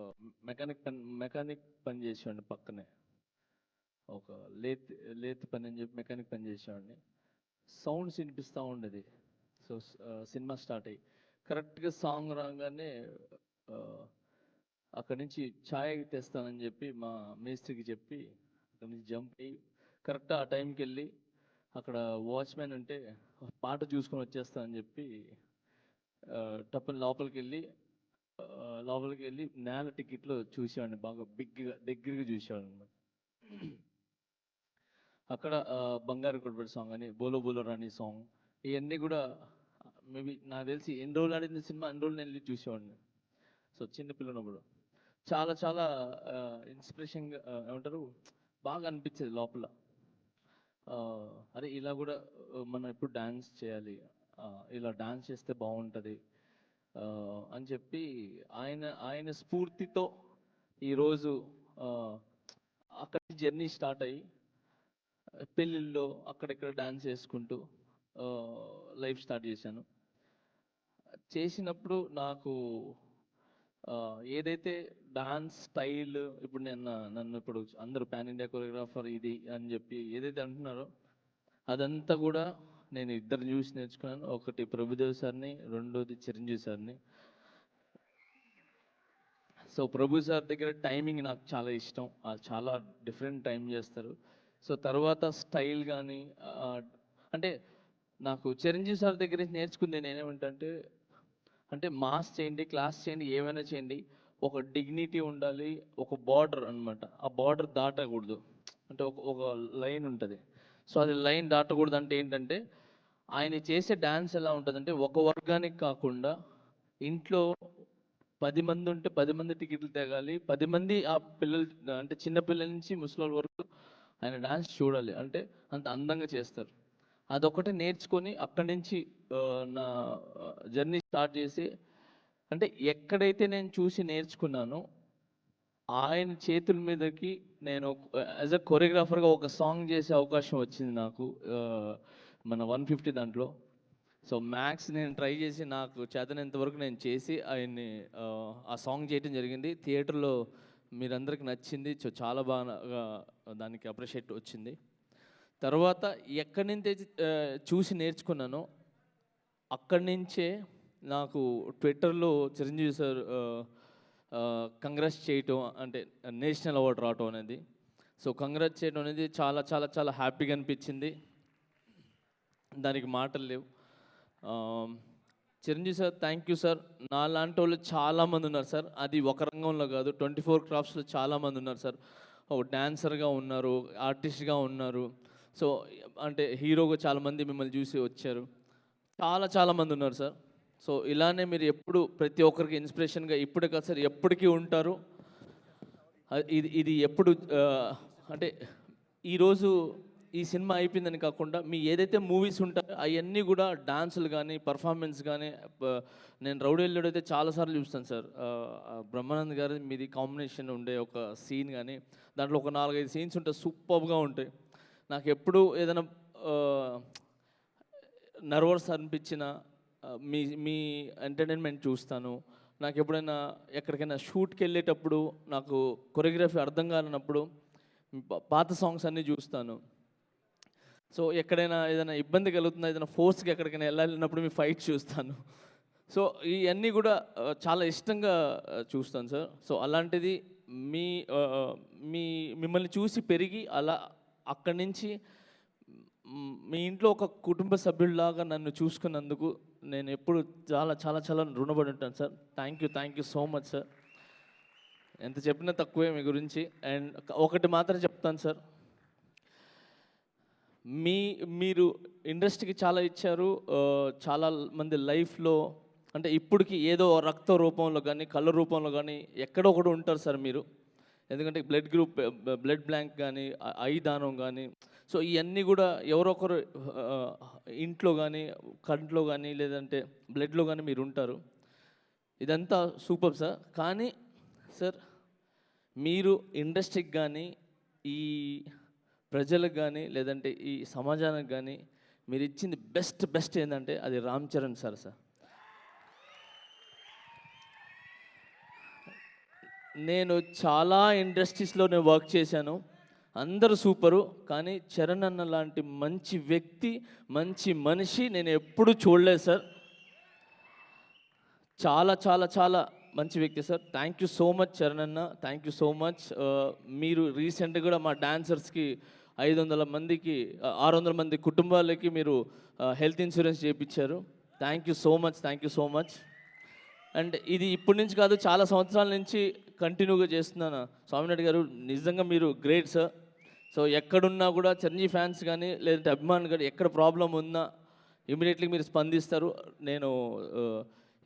మెకానిక్ పని చేసేవాడిని, పక్కనే ఒక లేత్ పని అని చెప్పి మెకానిక్ పని చేసేవాడిని. సౌండ్స్ వినిపిస్తూ ఉండేది. సో సినిమా స్టార్ట్ అయ్యి కరెక్ట్గా సాంగ్ రాగానే అక్కడి నుంచి ఛాయ్ తెస్తానని చెప్పి మా మేస్త్రికి చెప్పి అక్కడి నుంచి జంప్ అయ్యి కరెక్ట్ ఆ టైంకి వెళ్ళి అక్కడ వాచ్మెన్ ఉంటే పాట చూసుకొని వచ్చేస్తానని చెప్పి టప్పని లోపలికి వెళ్ళి నేల టికెట్లో చూసేవాడిని, బాగా దగ్గరగా చూసేవాడిని అనమాట. అక్కడ బంగారు కొడబడి సాంగ్ అని, బోలో బోలో రాణి సాంగ్, ఇవన్నీ కూడా మేబీ నాకు తెలిసి ఎన్ని రోజులు ఆడింది సినిమా అన్ని రోజులు నేను వెళ్ళి చూసేవాడిని. సో చిన్నపిల్లనప్పుడు చాలా చాలా ఇన్స్పిరేషన్గా ఏమంటారు, బాగా అనిపించేది లోపల. అరే ఇలా కూడా మనం ఎప్పుడు డ్యాన్స్ చేయాలి, ఇలా డ్యాన్స్ చేస్తే బాగుంటుంది అని చెప్పి ఆయన స్ఫూర్తితో ఈరోజు అక్కడి జర్నీ స్టార్ట్ అయ్యి పెళ్ళిళ్ళలో అక్కడెక్కడ డ్యాన్స్ చేసుకుంటూ లైఫ్ స్టార్ట్ చేశాను. చేసినప్పుడు నాకు ఏదైతే డాన్స్ స్టైల్ ఇప్పుడు నన్ను ఇప్పుడు అందరూ పాన్ ఇండియా కొరియోగ్రాఫర్ ఇది అని చెప్పి ఏదైతే అంటున్నారో అదంతా కూడా నేను ఇద్దరు చూసి నేర్చుకున్నాను. ఒకటి ప్రభుదేవ్ సార్ని, రెండోది చిరంజీవి సార్ని. సో ప్రభు సార్ దగ్గర టైమింగ్ నాకు చాలా ఇష్టం, చాలా డిఫరెంట్ టైం చేస్తారు. సో తర్వాత స్టైల్ కానీ అంటే నాకు చిరంజీవి సార్ దగ్గర నుంచి నేర్చుకుంది నేనేమంటే అంటే మాస్ చేయండి, క్లాస్ చేయండి, ఏమైనా చేయండి, ఒక డిగ్నిటీ ఉండాలి, ఒక బార్డర్ అనమాట. ఆ బార్డర్ దాటకూడదు, అంటే ఒక లైన్ ఉంటుంది. సో అది లైన్ దాటకూడదు అంటే ఏంటంటే ఆయన చేసే డ్యాన్స్ ఎలా ఉంటుందంటే ఒక వర్గానికి కాకుండా ఇంట్లో 10 మంది ఉంటే 10 మంది టికెట్లు తెగాలి, 10 మంది ఆ పిల్లలు అంటే చిన్న పిల్లల నుంచి ముసలి వరకు ఆయన డ్యాన్స్ చూడాలి, అంటే అంత అందంగా చేస్తారు. అదొకటి నేర్చుకొని అక్కడి నుంచి నా జర్నీ స్టార్ట్ చేసి అంటే ఎక్కడైతే నేను చూసి నేర్చుకున్నానో ఆయన చేతుల మీదకి నేను యాజ్ అ కొరియోగ్రాఫర్గా ఒక సాంగ్ చేసే అవకాశం వచ్చింది నాకు మన 150 దాంట్లో. సో మ్యాక్స్ నేను ట్రై చేసి నాకు చేతనంత వరకు నేను చేసి ఆయన్ని ఆ సాంగ్ చేయడం జరిగింది. థియేటర్లో మీరందరికి నచ్చింది, సో చాలా బాగా దానికి అప్రిషియేట్ వచ్చింది. తర్వాత ఎక్కడి నుంచి చూసి నేర్చుకున్నానో అక్కడి నుంచే నాకు ట్విట్టర్లో చిరంజీవి సార్ కంగ్రాట్స్ చేయటం అంటే నేషనల్ అవార్డు రావటం అనేది, సో కంగ్రాట్స్ చేయడం అనేది చాలా చాలా చాలా హ్యాపీగా అనిపించింది. దానికి మాటలు లేవు. Chiranjeevi sir thank you sir. నా లాంటి వాళ్ళు చాలామంది ఉన్నారు సార్, అది ఒక రంగంలో కాదు, 24 క్రాఫ్ట్స్లో చాలామంది ఉన్నారు సార్. ఒక డాన్సర్గా ఉన్నారు, ఆర్టిస్ట్గా ఉన్నారు, సో అంటే హీరోగా చాలామంది మిమ్మల్ని చూసి వచ్చారు, చాలామంది ఉన్నారు సార్. సో ఇలానే మీరు ఎప్పుడు ప్రతి ఒక్కరికి ఇన్స్పిరేషన్గా ఇప్పుడే కాదు సార్ ఎప్పటికీ ఉంటారు. ఇది ఎప్పుడు అంటే ఈరోజు ఈ సినిమా అయిపోయిందని కాకుండా మీ ఏదైతే మూవీస్ ఉంటాయో అవన్నీ కూడా డాన్సులు కానీ పర్ఫార్మెన్స్ కానీ నేను రౌడీ ఎల్లుడు అయితే చాలాసార్లు చూస్తాను సార్. బ్రహ్మానంద్ గారి మీది కాంబినేషన్ ఉండే ఒక సీన్ కానీ దాంట్లో ఒక 4-5 సీన్స్ ఉంటాయి, సూపర్గా ఉంటాయి. నాకు ఎప్పుడు ఏదైనా నర్వస్ అనిపించిన మీ ఎంటర్టైన్మెంట్ చూస్తాను. నాకు ఎప్పుడైనా ఎక్కడికైనా షూట్కి వెళ్ళేటప్పుడు నాకు కొరియోగ్రఫీ అర్థం కానప్పుడు పాత సాంగ్స్ అన్నీ చూస్తాను. సో ఎక్కడైనా ఏదైనా ఇబ్బంది కలుగుతుందా, ఏదైనా ఫోర్స్కి ఎక్కడికైనా వెళ్ళాలన్నప్పుడు మీ ఫైట్ చూస్తాను. సో ఇవన్నీ కూడా చాలా ఇష్టంగా చూస్తాను సార్. సో అలాంటిది మిమ్మల్ని చూసి పెరిగి అలా అక్కడి నుంచి మీ ఇంట్లో ఒక కుటుంబ సభ్యుల్లాగా నన్ను చూసుకున్నందుకు నేను ఎప్పుడు చాలా చాలా చాలా రుణపడి ఉంటాను sir. Thank you so much sir. ఎంత చెప్పినా తక్కువే మీ గురించి. అండ్ ఒకటి మాత్రం చెప్తాను సార్, మీరు ఇండస్ట్రీకి చాలా ఇచ్చారు. చాలా మంది లైఫ్లో అంటే ఇప్పటికి ఏదో రక్త రూపంలో కానీ కళ్ళ రూపంలో కానీ ఎక్కడో ఒకటి ఉంటారు సార్ మీరు. ఎందుకంటే బ్లడ్ బ్యాంక్ కానీ ఐ దానం కానీ, సో ఇవన్నీ కూడా ఎవరో ఒకరు ఇంట్లో కానీ కంట్లో కానీ లేదంటే బ్లడ్లో కానీ మీరు ఉంటారు. ఇదంతా సూపర్ సార్. కానీ సార్ మీరు ఇండస్ట్రీకి కానీ ఈ ప్రజలకు కానీ లేదంటే ఈ సమాజానికి కానీ మీరు ఇచ్చింది బెస్ట్ ఏంటంటే అది రామ్ చరణ్ సార్. నేను చాలా ఇండస్ట్రీస్లో నేను వర్క్ చేశాను, అందరూ సూపరు, కానీ చరణ్ అన్న లాంటి మంచి వ్యక్తి, మంచి మనిషి నేను ఎప్పుడూ చూడలేదు సార్. చాలా చాలా చాలా మంచి వ్యక్తి sir. Thank you so much Charan అన్న, థ్యాంక్ యూ సో మచ్. మీరు రీసెంట్గా కూడా మా డాన్సర్స్కి 500 మందికి 600 మంది కుటుంబాలకి మీరు హెల్త్ ఇన్సూరెన్స్ చేయించారు. Thank you so much. And ఇది ఇప్పటి నుంచి కాదు, చాలా సంవత్సరాల నుంచి కంటిన్యూగా చేస్తున్నాను. స్వామినాయుడు గారు నిజంగా మీరు గ్రేట్ సార్. సో ఎక్కడున్నా కూడా చిరంజీవి ఫ్యాన్స్ కానీ లేదంటే అభిమానులు కానీ ఎక్కడ ప్రాబ్లం ఉన్నా ఇమీడియట్లీ మీరు స్పందిస్తారు. నేను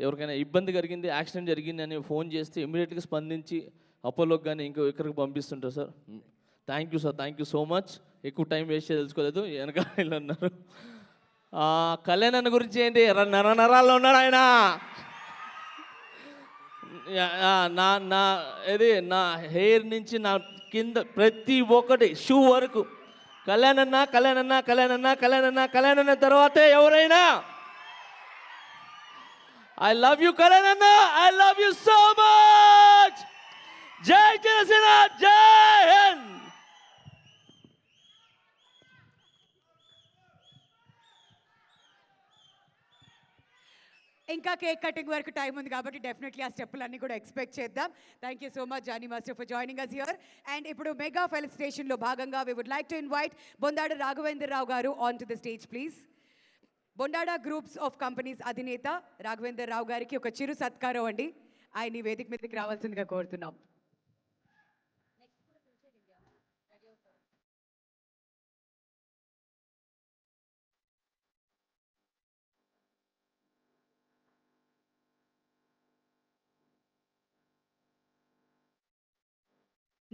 ఎవరికైనా ఇబ్బంది కలిగింది, యాక్సిడెంట్ జరిగింది అని ఫోన్ చేస్తే ఇమీడియట్గా స్పందించి అపోలోకి కానీ ఇంకో ఎక్కడికి పంపిస్తుంటారు sir. Thank you so much. ఎక్కువ టైం వేస్ట్ తెలుసుకోలేదు, వెనక ఉన్నారు. కళ్యాణ్ అన్న గురించి ఏంటి, నరాల్లో ఉన్నాడు ఆయన. నా హెయిర్ నుంచి నా కింద ప్రతి ఒక్కటి షూ వరకు కళ్యాణ్ అన్న తర్వాతే ఎవరైనా. I love you, Karan Anna. I love you so much. Jai Janasena, Jai Hind. ఇంకా కేక్ కటింగ్ వరకు టైం ఉంది కాబట్టి డెఫినెట్లీ ఆ స్టెప్పులన్నీ కూడా ఎక్స్పెక్ట్ చేద్దాం. Thank you so much Jani master for joining us here. And ఇప్పుడు మెగా ఫెలిసిటేషన్లో భాగంగా we would like to invite Bondada Raghavendrarao garu on to the stage please. Bondada groups of companies అధినేత రాఘవేంద్రరావు గారికి ఒక చిరు సత్కారం అండి. ఆయన ఈ వేదిక మీదకి రావాల్సిందిగా కోరుతున్నాం.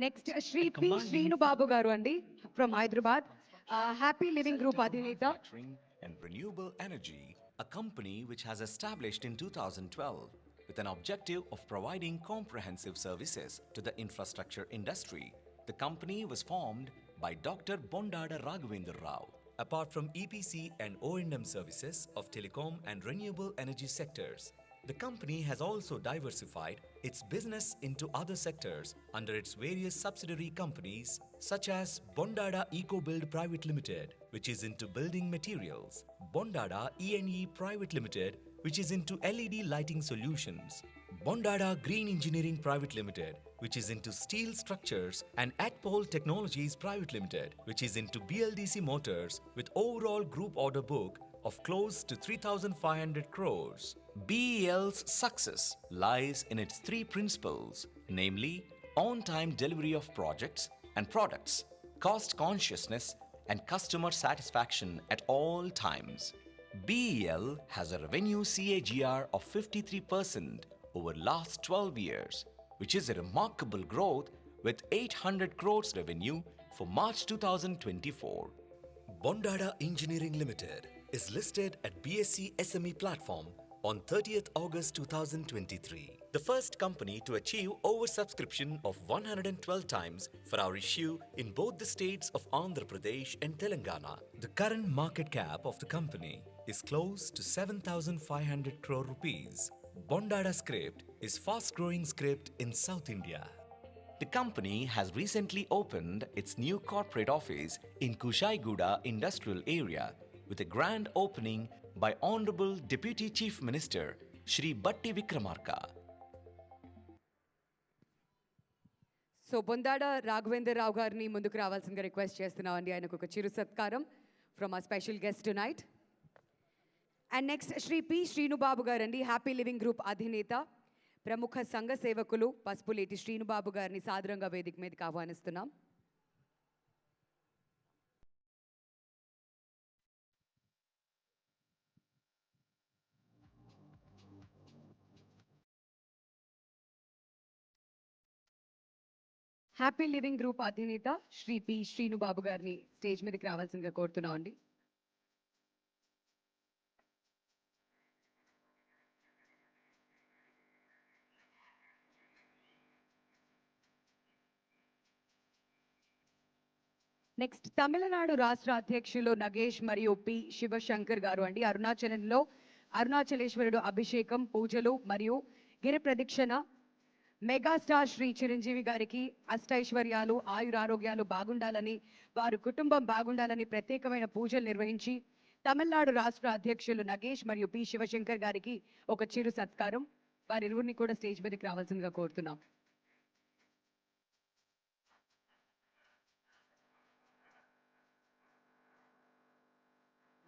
నెక్స్ట్ శ్రీ పి శ్రీను బాబు గారు అండి from Hyderabad, happy living group అధినేత. And renewable energy, a company which has established in 2012 with an objective of providing comprehensive services to the infrastructure industry. The company was formed by Dr. Bondada Raghavendra Rao. Apart from EPC and O&M services of telecom and renewable energy sectors, the company has also diversified its business into other sectors under its various subsidiary companies such as Bondada EcoBuild Private Limited, which is into building materials, Bondada E&E Private Limited, which is into LED lighting solutions, Bondada Green Engineering Private Limited, which is into steel structures, and Atpol Technologies Private Limited, which is into BLDC motors with overall group order book of close to 3,500 crores. BEL's success lies in its three principles, namely on-time delivery of projects and products, cost consciousness, and customer satisfaction at all times. BEL has a revenue CAGR of 53% over last 12 years, which is a remarkable growth with 800 crores revenue for March 2024. Bondada Engineering Limited is listed at BSE SME platform on 30th August 2023. The first company to achieve oversubscription of 112 times for our issue in both the states of Andhra Pradesh and Telangana. The current market cap of the company is close to 7,500 crore rupees. Bondada Script is fast growing script in South India. The company has recently opened its new corporate office in Kushaiguda Industrial Area with a grand opening by Honorable Deputy Chief Minister Shri Batti Vikramarka. So Bondada Raghavendra Rao గారిని ముందుకు రావాల్సిందిగా request చేస్తున్నామండి. ఆయనకు ఒక చిరు సత్కారం from a special guest tonight. And next Sri P Srinubabu గారు అండి, హ్యాపీ లివింగ్ గ్రూప్ అధినేత, ప్రముఖ సంఘ సేవకులు పసుపులేటి శ్రీనుబాబు గారిని సాదరంగా వేదిక మీదకి ఆహ్వానిస్తున్నాం. హ్యాపీ లివింగ్ గ్రూప్ అధినేత శ్రీ పి శ్రీనుబాబు గారిని స్టేజ్ మీదకి రావాల్సిందిగా కోరుతున్నాం అండి. నెక్స్ట్ తమిళనాడు రాష్ట్ర అధ్యక్షులు నగేష్ మరియు పి శివశంకర్ గారు అండి, అరుణాచలంలో అరుణాచలేశ్వరుడు అభిషేకం పూజలు మరియు గిరి ప్రదక్షిణ మెగాస్టార్ శ్రీ చిరంజీవి గారికి అష్టైశ్వర్యాలు ఆయురారోగ్యాలు బాగుండాలని, వారి కుటుంబం బాగుండాలని ప్రత్యేకమైన పూజలు నిర్వహించి తమిళనాడు రాష్ట్ర అధ్యక్షులు నగేష్ మరియు పి శివశంకర్ గారికి ఒక చిరు సత్కారం. వారిరువురిని కూడా స్టేజ్ మీదకి రావాల్సిందిగా కోరుతున్నాం.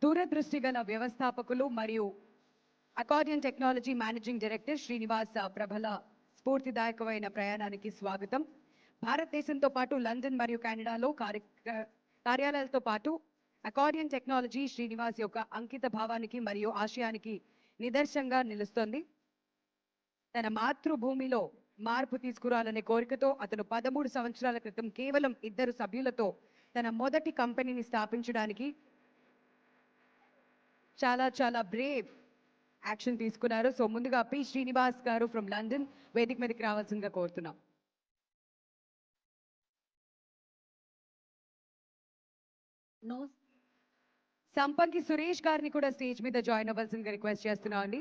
దూరదృష్టి గల వ్యవస్థాపకులు మరియు Accordion Technology managing director Srinivas Prabhala స్ఫూర్తిదాయకమైన ప్రయాణానికి స్వాగతం. భారతదేశంతో పాటు లండన్ మరియు కెనడాలో కార్యాలయాలతో పాటు అకార్డియన్ టెక్నాలజీ శ్రీనివాస్ యొక్క అంకిత భావానికి మరియు ఆశయానికి నిదర్శనంగా నిలుస్తోంది. తన మాతృభూమిలో మార్పు తీసుకురావాలనే కోరికతో అతను 13 సంవత్సరాల క్రితం కేవలం 2 సభ్యులతో తన మొదటి కంపెనీని స్థాపించడానికి చాలా బ్రేవ్ యాక్షన్ తీసుకున్నారు. సో ముందుగా పి శ్రీనివాస్ గారు ఫ్రమ్ లండన్ వేదిక మీదకి రావాల్సిందిగా కోరుతున్నాం. సంపంగి సురేష్ గారిని కూడా స్టేజ్ మీద జాయిన్ అవ్వాల్సిందిగా రిక్వెస్ట్ చేస్తున్నాం అండి.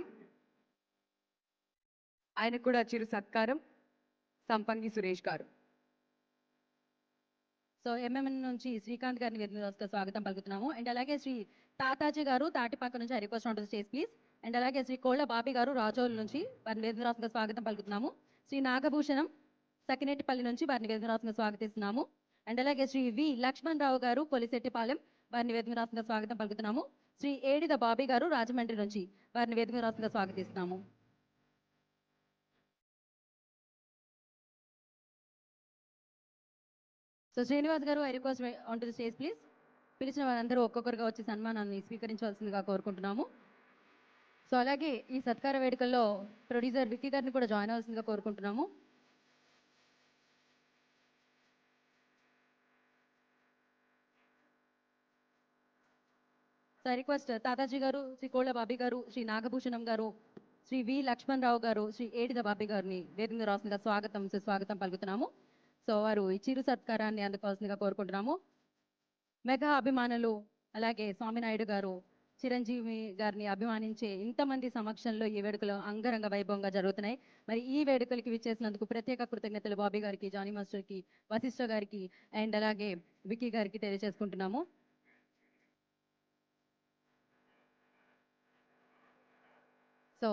ఆయనకు కూడా చిరు సత్కారం సంపంగి సురేష్ గారు. సో ఎంఎంఎన్ నుంచి శ్రీకాంత్ గారిని వేదిక మీద స్వాగతం పలుకుతున్నాము. అండ్ అలాగే శ్రీ తాతాజీ గారు తాటిపాక నుంచి request on to stage please. And అలాగే శ్రీ కోళ్ళ బాబీ గారు రాజోలు నుంచి వారిని వేదిక మీద స్వాగతం పలుకుతున్నాము. శ్రీ నాగభూషణం సకినేటిపల్లి నుంచి వారిని వేదిక మీద స్వాగతిస్తున్నాము. అండ్ అలాగే శ్రీ వి లక్ష్మణ్ రావు గారు పొలిశెట్టిపాలెం వారిని వేదిక మీద స్వాగతం పలుకుతున్నాము. శ్రీ ఏడిద బాబీ గారు రాజమండ్రి నుంచి వారిని వేదిక మీద స్వాగతిస్తున్నాము. సో శ్రీనివాస్ గారు I request on to the stage please. పిలిచిన వారందరూ ఒక్కొక్కరుగా వచ్చి సన్మానాన్ని స్వీకరించవలసిందిగా కోరుకుంటున్నాము. సో అలాగే ఈ సత్కార వేడుకల్లో ప్రొడ్యూసర్ విక్కీ గారిని కూడా జాయిన్ అవ్వాల్సిందిగా కోరుకుంటున్నాము. సో ఐ రిక్వెస్ట్ తాతాజీ గారు, శ్రీ కోళ్ళ బాబీ గారు, శ్రీ నాగభూషణం గారు, శ్రీ వి లక్ష్మణ్ రావు గారు, శ్రీ ఏడిద బాబీ గారిని వేదిక రాసిందిగా స్వాగతం సుస్వాగతం పలుకుతున్నాము. సో వారు ఈ చిరు సత్కారాన్ని అందుకోవాల్సిందిగా కోరుకుంటున్నాము. మెగా అభిమానులు అలాగే స్వామినాయుడు గారు చిరంజీవి గారిని అభిమానించే ఇంతమంది సమక్షంలో ఈ వేడుకలు అంగరంగ వైభవంగా జరుగుతున్నాయి. మరి ఈ వేడుకలకి విచ్చేసినందుకు ప్రత్యేక కృతజ్ఞతలు బాబీ గారికి, జానీ మాస్టర్కి, వశిష్ఠ గారికి అండ్ అలాగే విక్కీ గారికి తెలియజేసుకుంటున్నాము. సో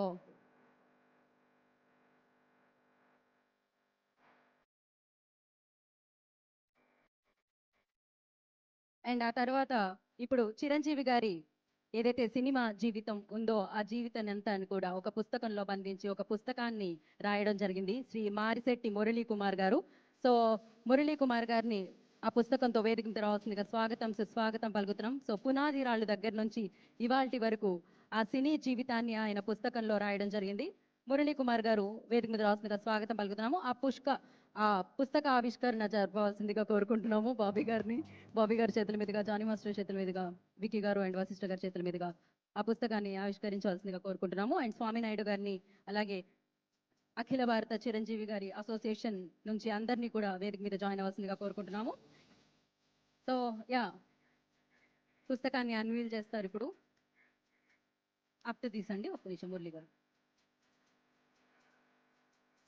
అండ్ ఆ తర్వాత ఇప్పుడు చిరంజీవి గారి ఏదైతే సినిమా జీవితం ఉందో ఆ జీవితాన్ని అంతా కూడా ఒక పుస్తకంలో బంధించి ఒక పుస్తకాన్ని రాయడం జరిగింది శ్రీ మారిశెట్టి మురళీ కుమార్ గారు. సో మురళీ కుమార్ గారిని ఆ పుస్తకంతో వేదిక మీద రావాల్సిందిగా స్వాగతం సుస్వాగతం పలుకుతున్నాం. సో పునాది రాళ్ళ దగ్గర నుంచి ఇవాల్టి వరకు ఆ సినీ జీవితాన్ని ఆయన పుస్తకంలో రాయడం జరిగింది. మురళీ కుమార్ గారు వేదిక మీద రావాల్సిందిగా స్వాగతం పలుకుతున్నాము. ఆ పుస్తక ఆవిష్కరణ జరపవలసిందిగా కోరుకుంటున్నాము బాబీ గారిని. బాబీ గారి చేతుల మీదుగా, జానీ మాస్టర్ చేతుల మీదుగా, విక్కీ గారు అండ్ వశిష్ఠ గారి చేతుల మీదుగా ఆ పుస్తకాన్ని ఆవిష్కరించవలసిందిగా కోరుకుంటున్నాము. అండ్ స్వామినాయుడు గారిని అలాగే అఖిల భారత చిరంజీవి గారి అసోసియేషన్ నుంచి అందరినీ కూడా వేదిక మీద జాయిన్ అవ్వాల్సిందిగా కోరుకుంటున్నాము. సో యా పుస్తకాన్ని అన్వీల్ చేస్తారు ఇప్పుడు. అప్ టు తీసండి ఒక్క నిమిషం మురళి గారు.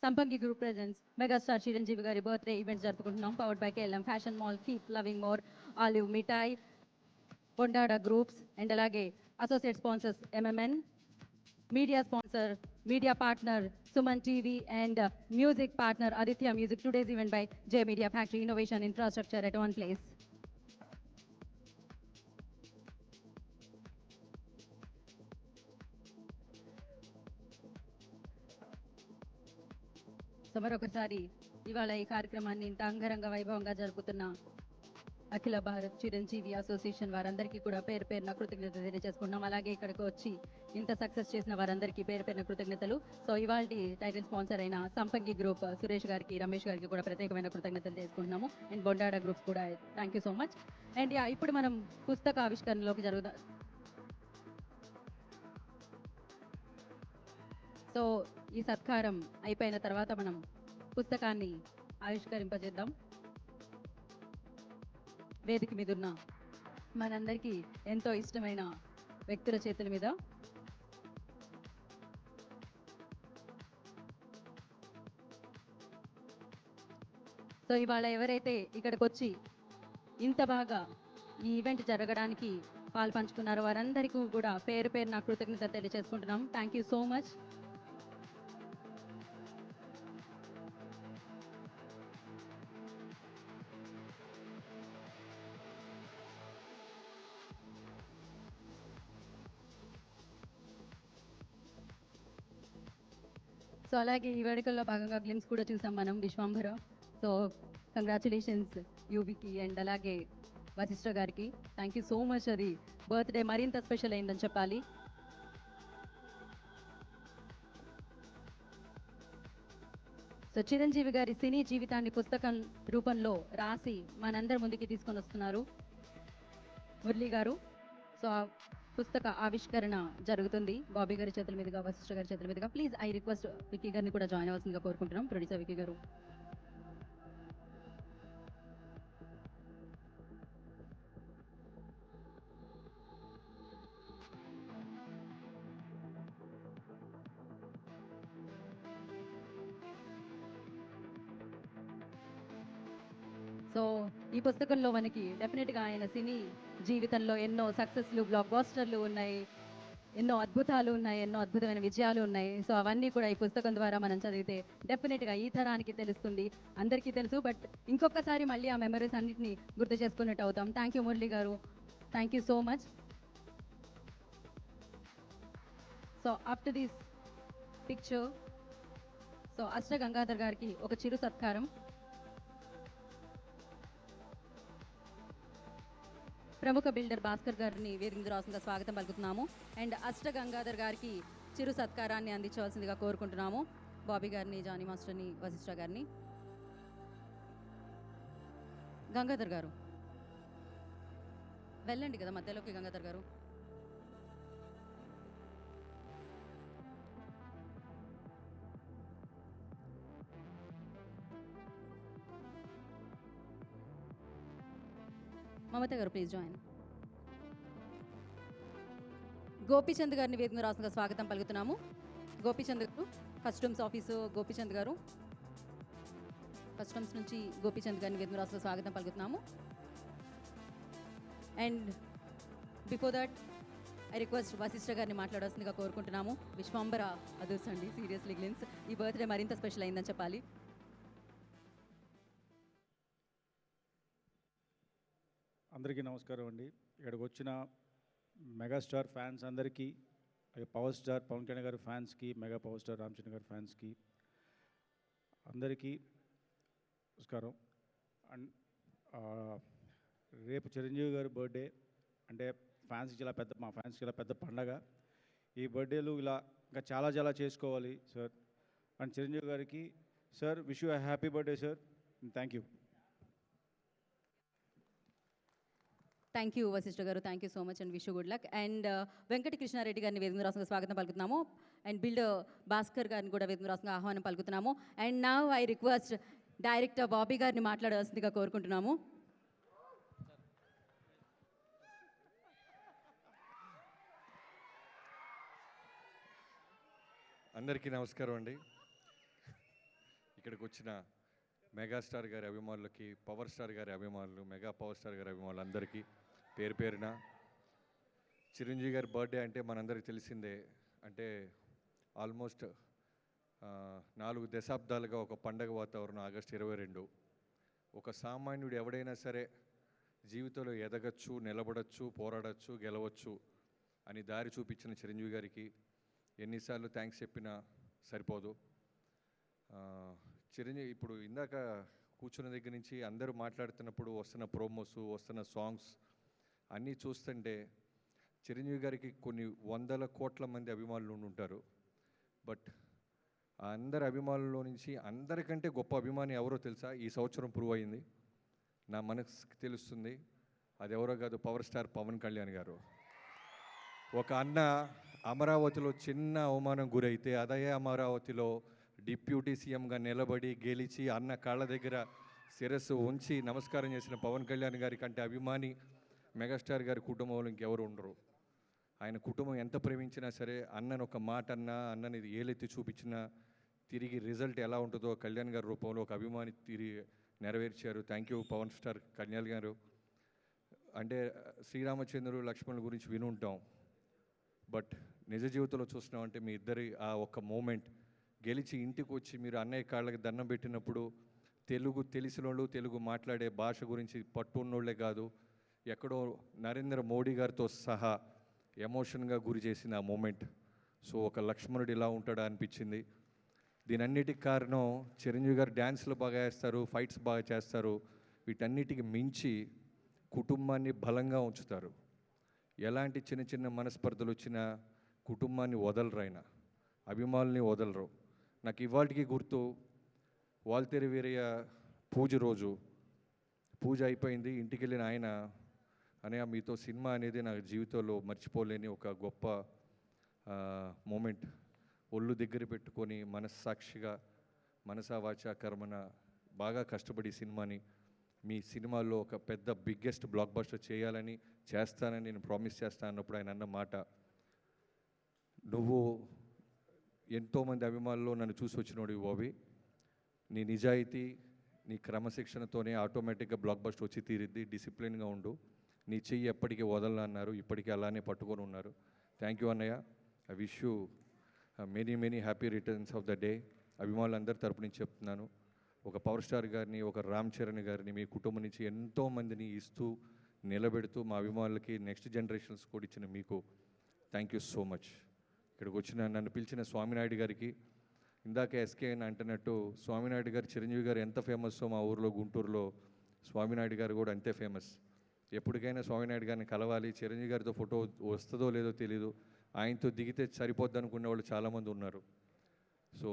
సంపంగి గ్రూప్ ప్రెజెంట్స్ మెగాస్టార్ చిరంజీవి గారి బర్త్డే ఈవెంట్స్ జరుపుకుంటున్నాం. Powered by KLM fashion mall, keep loving more, olive Mithai, Bondada groups and అలాగే associate sponsors MMN, media sponsor, media partner Suman TV and music partner Aditya music. Today's event by J media factory innovation infrastructure at one place. So మరొకసారి ఇవాళ ఈ కార్యక్రమాన్ని ఇంత అంగరంగ వైభవంగా జరుపుతున్న అఖిల Bharat Chiranjeevi association వారందరికీ కూడా పేరు పేరున కృతజ్ఞతలు తెలియజేసుకుంటున్నాం. అలాగే ఇక్కడికి వచ్చి ఇంత సక్సెస్ చేసిన వారందరికీ పేరు పేరున కృతజ్ఞతలు. సో ఇవాళ టైటిల్ స్పాన్సర్ అయిన సంపంగి గ్రూప్ సురేష్ గారికి, రమేష్ గారికి కూడా ప్రత్యేకమైన కృతజ్ఞతలు చేసుకుంటున్నాము. అండ్ బొండాడ గ్రూప్స్ కూడా thank you so much. And ఇప్పుడు మనం పుస్తక ఆవిష్కరణలోకి జరుగుతాం. సో ఈ సత్కారం అయిపోయిన తర్వాత మనం పుస్తకాన్ని ఆవిష్కరింపజేద్దాం. వేదిక మీద ఉన్న మనందరికీ ఎంతో ఇష్టమైన వ్యక్తుల చేతుల మీద. సో ఇవాళ ఎవరైతే ఇక్కడికి వచ్చి ఇంత బాగా ఈ ఈవెంట్ జరగడానికి పాలు పంచుకున్నారో వారందరికీ కూడా పేరు పేరు నా కృతజ్ఞత తెలియజేసుకుంటున్నాం. Thank you so much. So అలాగే ఈ వేడుకల్లో భాగంగా గ్లిమ్స్ కూడా చూసాం మనం విశ్వాంబర. సో కంగ్రాచులేషన్స్ యూవికి అండ్ అలాగే వశిష్ఠ గారికి. Thank you so much. అది బర్త్డే మరింత స్పెషల్ అయిందని చెప్పాలి. సో చిరంజీవి గారి సినీ జీవితాన్ని పుస్తకం రూపంలో రాసి మనందరి ముందుకి తీసుకొని వస్తున్నారు మురళి గారు. సో పుస్తక ఆవిష్కరణ జరుగుతుంది బాబీ గారి చేతుల మీదుగా, వశిష్ఠ గారి చేతుల మీదుగా. ప్లీజ్ ఐ రిక్వెస్ట్ విక్కీ గారిని కూడా జాయిన్ అవ్వాల్సిందిగా కోరుకుంటున్నాం. ప్రొడ్యూసర్ విక్కీ గారు. సో ఈ పుస్తకంలో మనకి డెఫినెట్గా ఆయన సినీ జీవితంలో ఎన్నో సక్సెస్లు, బ్లాక్ బాస్టర్లు ఉన్నాయి, ఎన్నో అద్భుతాలు ఉన్నాయి, ఎన్నో అద్భుతమైన విజయాలు ఉన్నాయి. సో అవన్నీ కూడా ఈ పుస్తకం ద్వారా మనం చదివితే డెఫినెట్గా ఈ తరానికి తెలుస్తుంది. అందరికీ తెలుసు, బట్ ఇంకొకసారి మళ్ళీ ఆ మెమరీస్ అన్నిటిని గుర్తు చేసుకున్నట్టు అవుతాం. థ్యాంక్ యూ మురళి గారు, thank you so much. So after this picture, so అష్ట గంగాధర్ గారికి ఒక చిరు సత్కారం. ప్రముఖ బిల్డర్ భాస్కర్ గారిని వేదిక మీద రాసుగా స్వాగతం పలుకుతున్నాము. అండ్ అష్ట గంగాధర్ గారికి చిరు సత్కారాన్ని అందించవలసిందిగా కోరుకుంటున్నాము. బాబీ గారిని, జానీ మాస్టర్ని, వశిష్ఠ గారిని. గంగాధర్ గారు వెళ్ళండి కదా మధ్యలోకి. గంగాధర్ గారు మమత గారు ప్లీజ్ జాయిన్. గోపీచంద్ గారిని వేదిక మీద రాసుగా స్వాగతం పలుకుతున్నాము. గోపీచంద్ గారు, కస్టమ్స్ ఆఫీసు గోపీచంద్ గారు, కస్టమ్స్ నుంచి గోపీచంద్ గారిని వేదిక మీద రాసుగా స్వాగతం పలుకుతున్నాము. And before that I request Vassishta గారిని మాట్లాడాల్సిందిగా కోరుకుంటున్నాము. విశ్వాంబర అదర్స్ అండి, సీరియస్లీ గ్లిమ్స్. ఈ బర్త్డే మరింత స్పెషల్ అయిందని చెప్పాలి. అందరికీ నమస్కారం అండి. ఇక్కడికి వచ్చిన మెగాస్టార్ ఫ్యాన్స్ అందరికీ, పవర్ స్టార్ పవన్ కళ్యాణ్ గారి ఫ్యాన్స్కి, mega power star Ram Charan గారి ఫ్యాన్స్కి అందరికీ నమస్కారం. అండ్ రేపు చిరంజీవి గారి బర్త్డే అంటే మా ఫ్యాన్స్కి ఇలా పెద్ద పండగ. ఈ బర్త్డేలు ఇలా ఇంకా చాలా చాలా చేసుకోవాలి సార్. అండ్ చిరంజీవి గారికి sir, wish you a happy birthday sir. Thank you. Thank you Vassishta గారు, thank you so much and wish good luck. And Venkata Krishna Reddy గారిని వేదిక రాష్ట్రంగా స్వాగతం పలుకుతున్నాము. అండ్ బిల్డర్ భాస్కర్ గారిని కూడా వేదిక రాష్ట్రంగా ఆహ్వానం పలుకుతున్నాము. And now I request director Bobby గారిని మాట్లాడవలసిందిగా కోరుకుంటున్నాము. అందరికీ నమస్కారం అండి. ఇక్కడికి వచ్చిన మెగాస్టార్ గారి అభిమానులకి, పవర్ స్టార్ గారి అభిమానులు, మెగా పవర్ స్టార్ గారి అభిమానులు అందరికీ పేరు పేరున చిరంజీవి గారి బర్త్డే అంటే మనందరికీ తెలిసిందే. అంటే ఆల్మోస్ట్ 4 దశాబ్దాలుగా ఒక పండగ వాతావరణం. ఆగస్టు 22 ఒక సామాన్యుడు ఎవడైనా సరే జీవితంలో ఎదగచ్చు, నిలబడచ్చు, పోరాడచ్చు, గెలవచ్చు అని దారి చూపించిన చిరంజీవి గారికి ఎన్నిసార్లు థ్యాంక్స్ చెప్పినా సరిపోదు. చిరంజీవి ఇప్పుడు ఇందాక కూర్చున్న దగ్గర నుంచి అందరూ మాట్లాడుతున్నప్పుడు వస్తున్న ప్రోమోస్, వస్తున్న సాంగ్స్ అన్నీ చూస్తుంటే చిరంజీవి గారికి కొన్ని 100 కోట్ల మంది అభిమానులు ఉంటారు. బట్ ఆ అందరి అభిమానుల్లో నుంచి అందరికంటే గొప్ప అభిమాని ఎవరో తెలుసా? ఈ సంవత్సరం ప్రూవ్ అయింది, నా మనసుకి తెలుస్తుంది. అది ఎవరో కాదు, పవర్ స్టార్ పవన్ కళ్యాణ్ గారు. ఒక అన్న అమరావతిలో చిన్న అవమానం గురైతే అదే అమరావతిలో డిప్యూటీ సీఎంగా నిలబడి గెలిచి అన్న కాళ్ళ దగ్గర శిరస్సు ఉంచి నమస్కారం చేసిన పవన్ కళ్యాణ్ గారి కంటే అభిమాని మెగాస్టార్ గారి కుటుంబంలో ఇంకెవరు ఉండరు. ఆయన కుటుంబం ఎంత ప్రేమించినా సరే అన్నను ఒక మాట అన్నా, అన్నని ఏలెత్తి చూపించినా తిరిగి రిజల్ట్ ఎలా ఉంటుందో కళ్యాణ్ గారి రూపంలో ఒక అభిమాని తిరిగి నెరవేర్చారు. Thank you Pawan star Kalyan గారు. అంటే శ్రీరామచంద్రుడు లక్ష్మణుల గురించి విని ఉంటాం, బట్ నిజ జీవితంలో చూసినామంటే మీ ఇద్దరి ఆ ఒక్క మూమెంట్ గెలిచి ఇంటికి వచ్చి మీరు అన్నయ్య కాళ్ళకి దండం పెట్టినప్పుడు తెలుగు తెలిసిన వాళ్ళు, తెలుగు మాట్లాడే భాష గురించి పట్టున్నోళ్లే కాదు, ఎక్కడో నరేంద్ర మోడీ గారితో సహా ఎమోషన్గా గురి చేసిన ఆ మూమెంట్. సో ఒక లక్ష్మణుడు ఇలా ఉంటాడా అనిపించింది. దీనన్నిటికి కారణం చిరంజీవి గారు డ్యాన్స్లు బాగా వేస్తారు, ఫైట్స్ బాగా చేస్తారు, వీటన్నిటికి మించి కుటుంబాన్ని బలంగా ఉంచుతారు. ఎలాంటి చిన్న చిన్న మనస్పర్ధలు వచ్చినా కుటుంబాన్ని వదలరు, ఆయన అభిమానుల్ని వదలరు. నాకు ఇవాళకి గుర్తు, వాల్తేరు వీరయ్య పూజ అయిపోయింది, ఇంటికి వెళ్ళిన ఆయన అనయ్య మీతో సినిమా అనేది నా జీవితంలో మర్చిపోలేని ఒక గొప్ప మూమెంట్. ఒళ్ళు దగ్గర పెట్టుకొని మనస్సాక్షిగా మనసా వాచా కర్మన బాగా కష్టపడి సినిమాని మీ సినిమాలో ఒక పెద్ద బిగ్గెస్ట్ బ్లాక్ బస్టర్ చేయాలని చేస్తానని నేను ప్రామిస్ చేస్తాను అన్నప్పుడు ఆయన అన్న మాట, నువ్వు ఎంతోమంది అభిమానులు నన్ను చూసి వచ్చినోడు బాబీ, నీ నిజాయితీ, నీ క్రమశిక్షణతోనే ఆటోమేటిక్గా బ్లాక్ బస్టర్ వచ్చి తీరిద్ది. డిసిప్లిన్గా ఉండు. నీ చెయ్యి ఎప్పటికీ వదలన్నారు, ఇప్పటికీ అలానే పట్టుకొని ఉన్నారు. థ్యాంక్ యూ అన్నయ్య. I wish you many happy returns of the day. అభిమానులందరి తరపు నుంచి చెప్తున్నాను. ఒక పవర్ స్టార్ గారిని, ఒక రామ్ చరణ్ గారిని మీ కుటుంబం నుంచి ఎంతోమందిని ఇస్తూ నిలబెడుతూ మా అభిమానులకి నెక్స్ట్ జనరేషన్స్ కూడా ఇచ్చిన మీకు థ్యాంక్ యూ సో మచ్. ఇక్కడికి వచ్చిన నన్ను పిలిచిన స్వామినాయుడు గారికి, ఇందాక ఎస్కే అని అంటున్నట్టు స్వామినాయుడు గారు చిరంజీవి గారు ఎంత ఫేమస్సో మా ఊర్లో గుంటూరులో స్వామినాయుడు గారు కూడా అంతే ఫేమస్. ఎప్పటికైనా స్వామినాయుడు గారిని కలవాలి, చిరంజీవి గారితో ఫోటో వస్తుందో లేదో తెలీదు, ఆయనతో దిగితే సరిపోద్ది అనుకునే వాళ్ళు చాలామంది ఉన్నారు. సో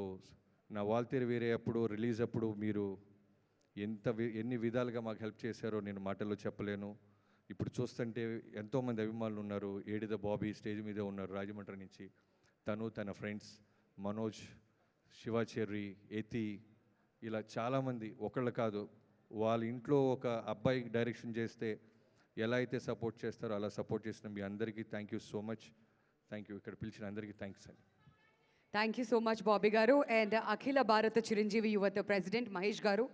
నా వాల్తేరు వేరే అప్పుడు రిలీజ్ అప్పుడు మీరు ఎన్ని విధాలుగా మాకు హెల్ప్ చేశారో నేను మాటల్లో చెప్పలేను. ఇప్పుడు చూస్తుంటే ఎంతోమంది అభిమానులు ఉన్నారు. ఏడిద బాబీ స్టేజ్ మీదే ఉన్నారు రాజమండ్రి నుంచి. తను తన ఫ్రెండ్స్ మనోజ్, శివాచెర్రి, ఎతి, ఇలా చాలామంది, ఒకళ్ళు కాదు. వాళ్ళ ఇంట్లో ఒక అబ్బాయి డైరెక్షన్ చేస్తే ఎలా అయితే సపోర్ట్ చేస్తారో అలా సపోర్ట్ చేసిన మీ అందరికీ thank you so much. Thank you. ఇక్కడ పిలిచిన అందరికీ థ్యాంక్స్ అండి. Thank you so much Bobby గారు. అండ్ అఖిల భారత చిరంజీవి యువత ప్రెసిడెంట్ మహేష్ గారు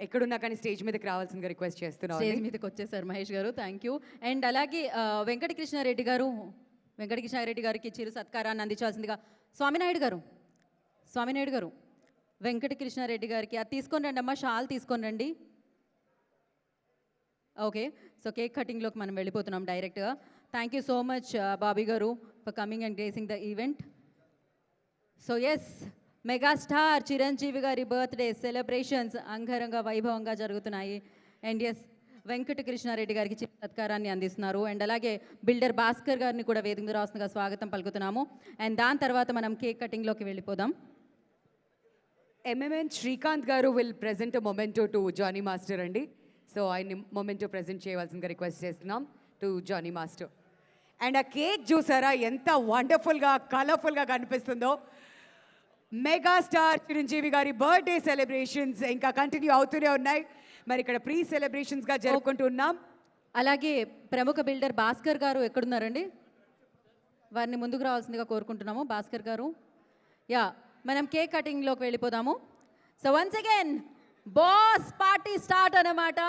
ఎక్కడున్నా కానీ స్టేజ్ మీదకి రావాల్సిందిగా రిక్వెస్ట్ చేస్తున్నాను. స్టేజ్ మీదకి వచ్చేసారు మహేష్ గారు, థ్యాంక్ యూ. అండ్ అలాగే వెంకటకృష్ణారెడ్డి గారికి చిరు సత్కారాన్ని అందించాల్సిందిగా స్వామినాయుడు గారు వెంకటకృష్ణారెడ్డి గారికి అది తీసుకొని రండి అమ్మా, షాల్ తీసుకొని రండి. ఓకే, సో కేక్ కటింగ్లోకి మనం వెళ్ళిపోతున్నాం డైరెక్ట్గా. Thank you so much Bobby గారు for coming and gracing the event. So yes, megastar Chiranjeevi గారి బర్త్డే సెలబ్రేషన్స్ అంగరంగ వైభవంగా జరుగుతున్నాయి. అండ్ ఎస్, వెంకటకృష్ణారెడ్డి గారికి చిరు సత్కారాన్ని అందిస్తున్నారు. అండ్ అలాగే బిల్డర్ భాస్కర్ గారిని కూడా వేదిక మీద రాస్తుందిగా స్వాగతం పలుకుతున్నాము. అండ్ దాని తర్వాత మనం కేక్ కటింగ్లోకి వెళ్ళిపోదాం. ఎంఎంఎన్ శ్రీకాంత్ గారు will present memento to Jani master అండి. సో ఆయన మొమెంటో ప్రెజెంట్ చేయవలసిందిగా రిక్వెస్ట్ చేస్తున్నాం టు జానీ మాస్టర్. అండ్ ఆ కేక్ చూసారా ఎంత వండర్ఫుల్గా కలర్ఫుల్గా కనిపిస్తుందో. మెగాస్టార్ చిరంజీవి గారి బర్త్డే సెలబ్రేషన్స్ ఇంకా కంటిన్యూ అవుతూనే ఉన్నాయి. మరి ఇక్కడ ప్రీ సెలబ్రేషన్స్గా జరుపుకుంటున్నాం. అలాగే ప్రముఖ బిల్డర్ భాస్కర్ గారు ఎక్కడున్నారండి? వారిని ముందుకు రావాల్సిందిగా కోరుకుంటున్నాము. భాస్కర్ గారు, యా, మనం కేక్ కటింగ్లోకి వెళ్ళిపోదాము. So once again boss party start అన్నమాట.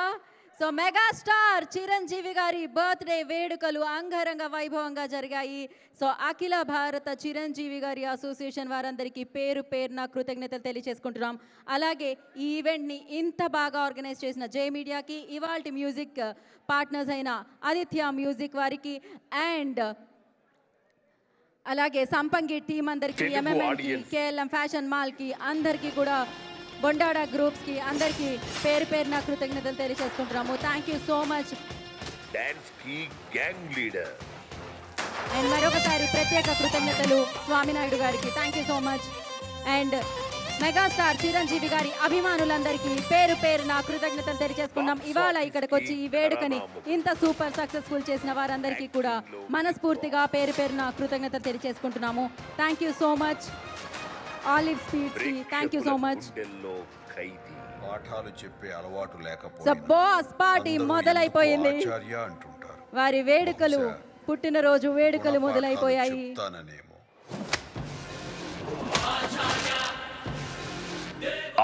సో మెగాస్టార్ చిరంజీవి గారి బర్త్డే వేడుకలు అంగరంగ వైభవంగా జరిగాయి. సో అఖిల భారత చిరంజీవి గారి అసోసియేషన్ వారందరికీ పేరు పేరున కృతజ్ఞతలు తెలియజేసుకుంటున్నాం. అలాగే ఈ ఈవెంట్ని ఇంత బాగా ఆర్గనైజ్ చేసిన జే మీడియాకి, ఇవాల్టి మ్యూజిక్ పార్ట్నర్స్ అయిన ఆదిత్య మ్యూజిక్ వారికి, అండ్ అలాగే సంపంగి టీం అందరికీ, ఎంఎంఎన్కి, కేఎల్ఎం ఫ్యాషన్ మాల్కి, అందరికీ కూడా బొండాడా గ్రూప్స్కి అందరికీ పేరు పేరున కృతజ్ఞతలు తెలియజేసుకుంటున్నాము. Thank you so much. And మరొకసారి ప్రత్యేక కృతజ్ఞతలు స్వామినాయుడు గారికి. Thank you so much. And megastar Chiranjeevi గారి అభిమానులందరికీ పేరు పేరున కృతజ్ఞతలు తెలియజేసుకున్నాం. ఇవాళ ఇక్కడికి వచ్చి ఈ వేడుకని ఇంత సూపర్ సక్సెస్ఫుల్ చేసిన వారందరికీ కూడా మనస్ఫూర్తిగా పేరు పేరున కృతజ్ఞతలు తెలియజేసుకుంటున్నాము. Thank you so much. Olive స్వీట్స్కి థ్యాంక్ యూ సో మచ్. పాఠాలు చెప్పే అలవాటు సో బాస్ పార్టీ మొదలైపోయింది. వారి వేడుకలు, పుట్టినరోజు వేడుకలు మొదలైపోయాయి.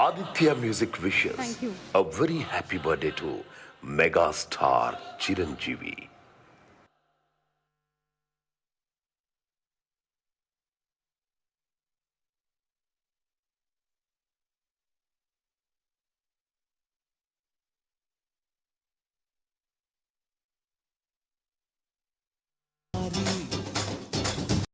Aditya Music wishes a very happy birthday to Megastar Chiranjeevi.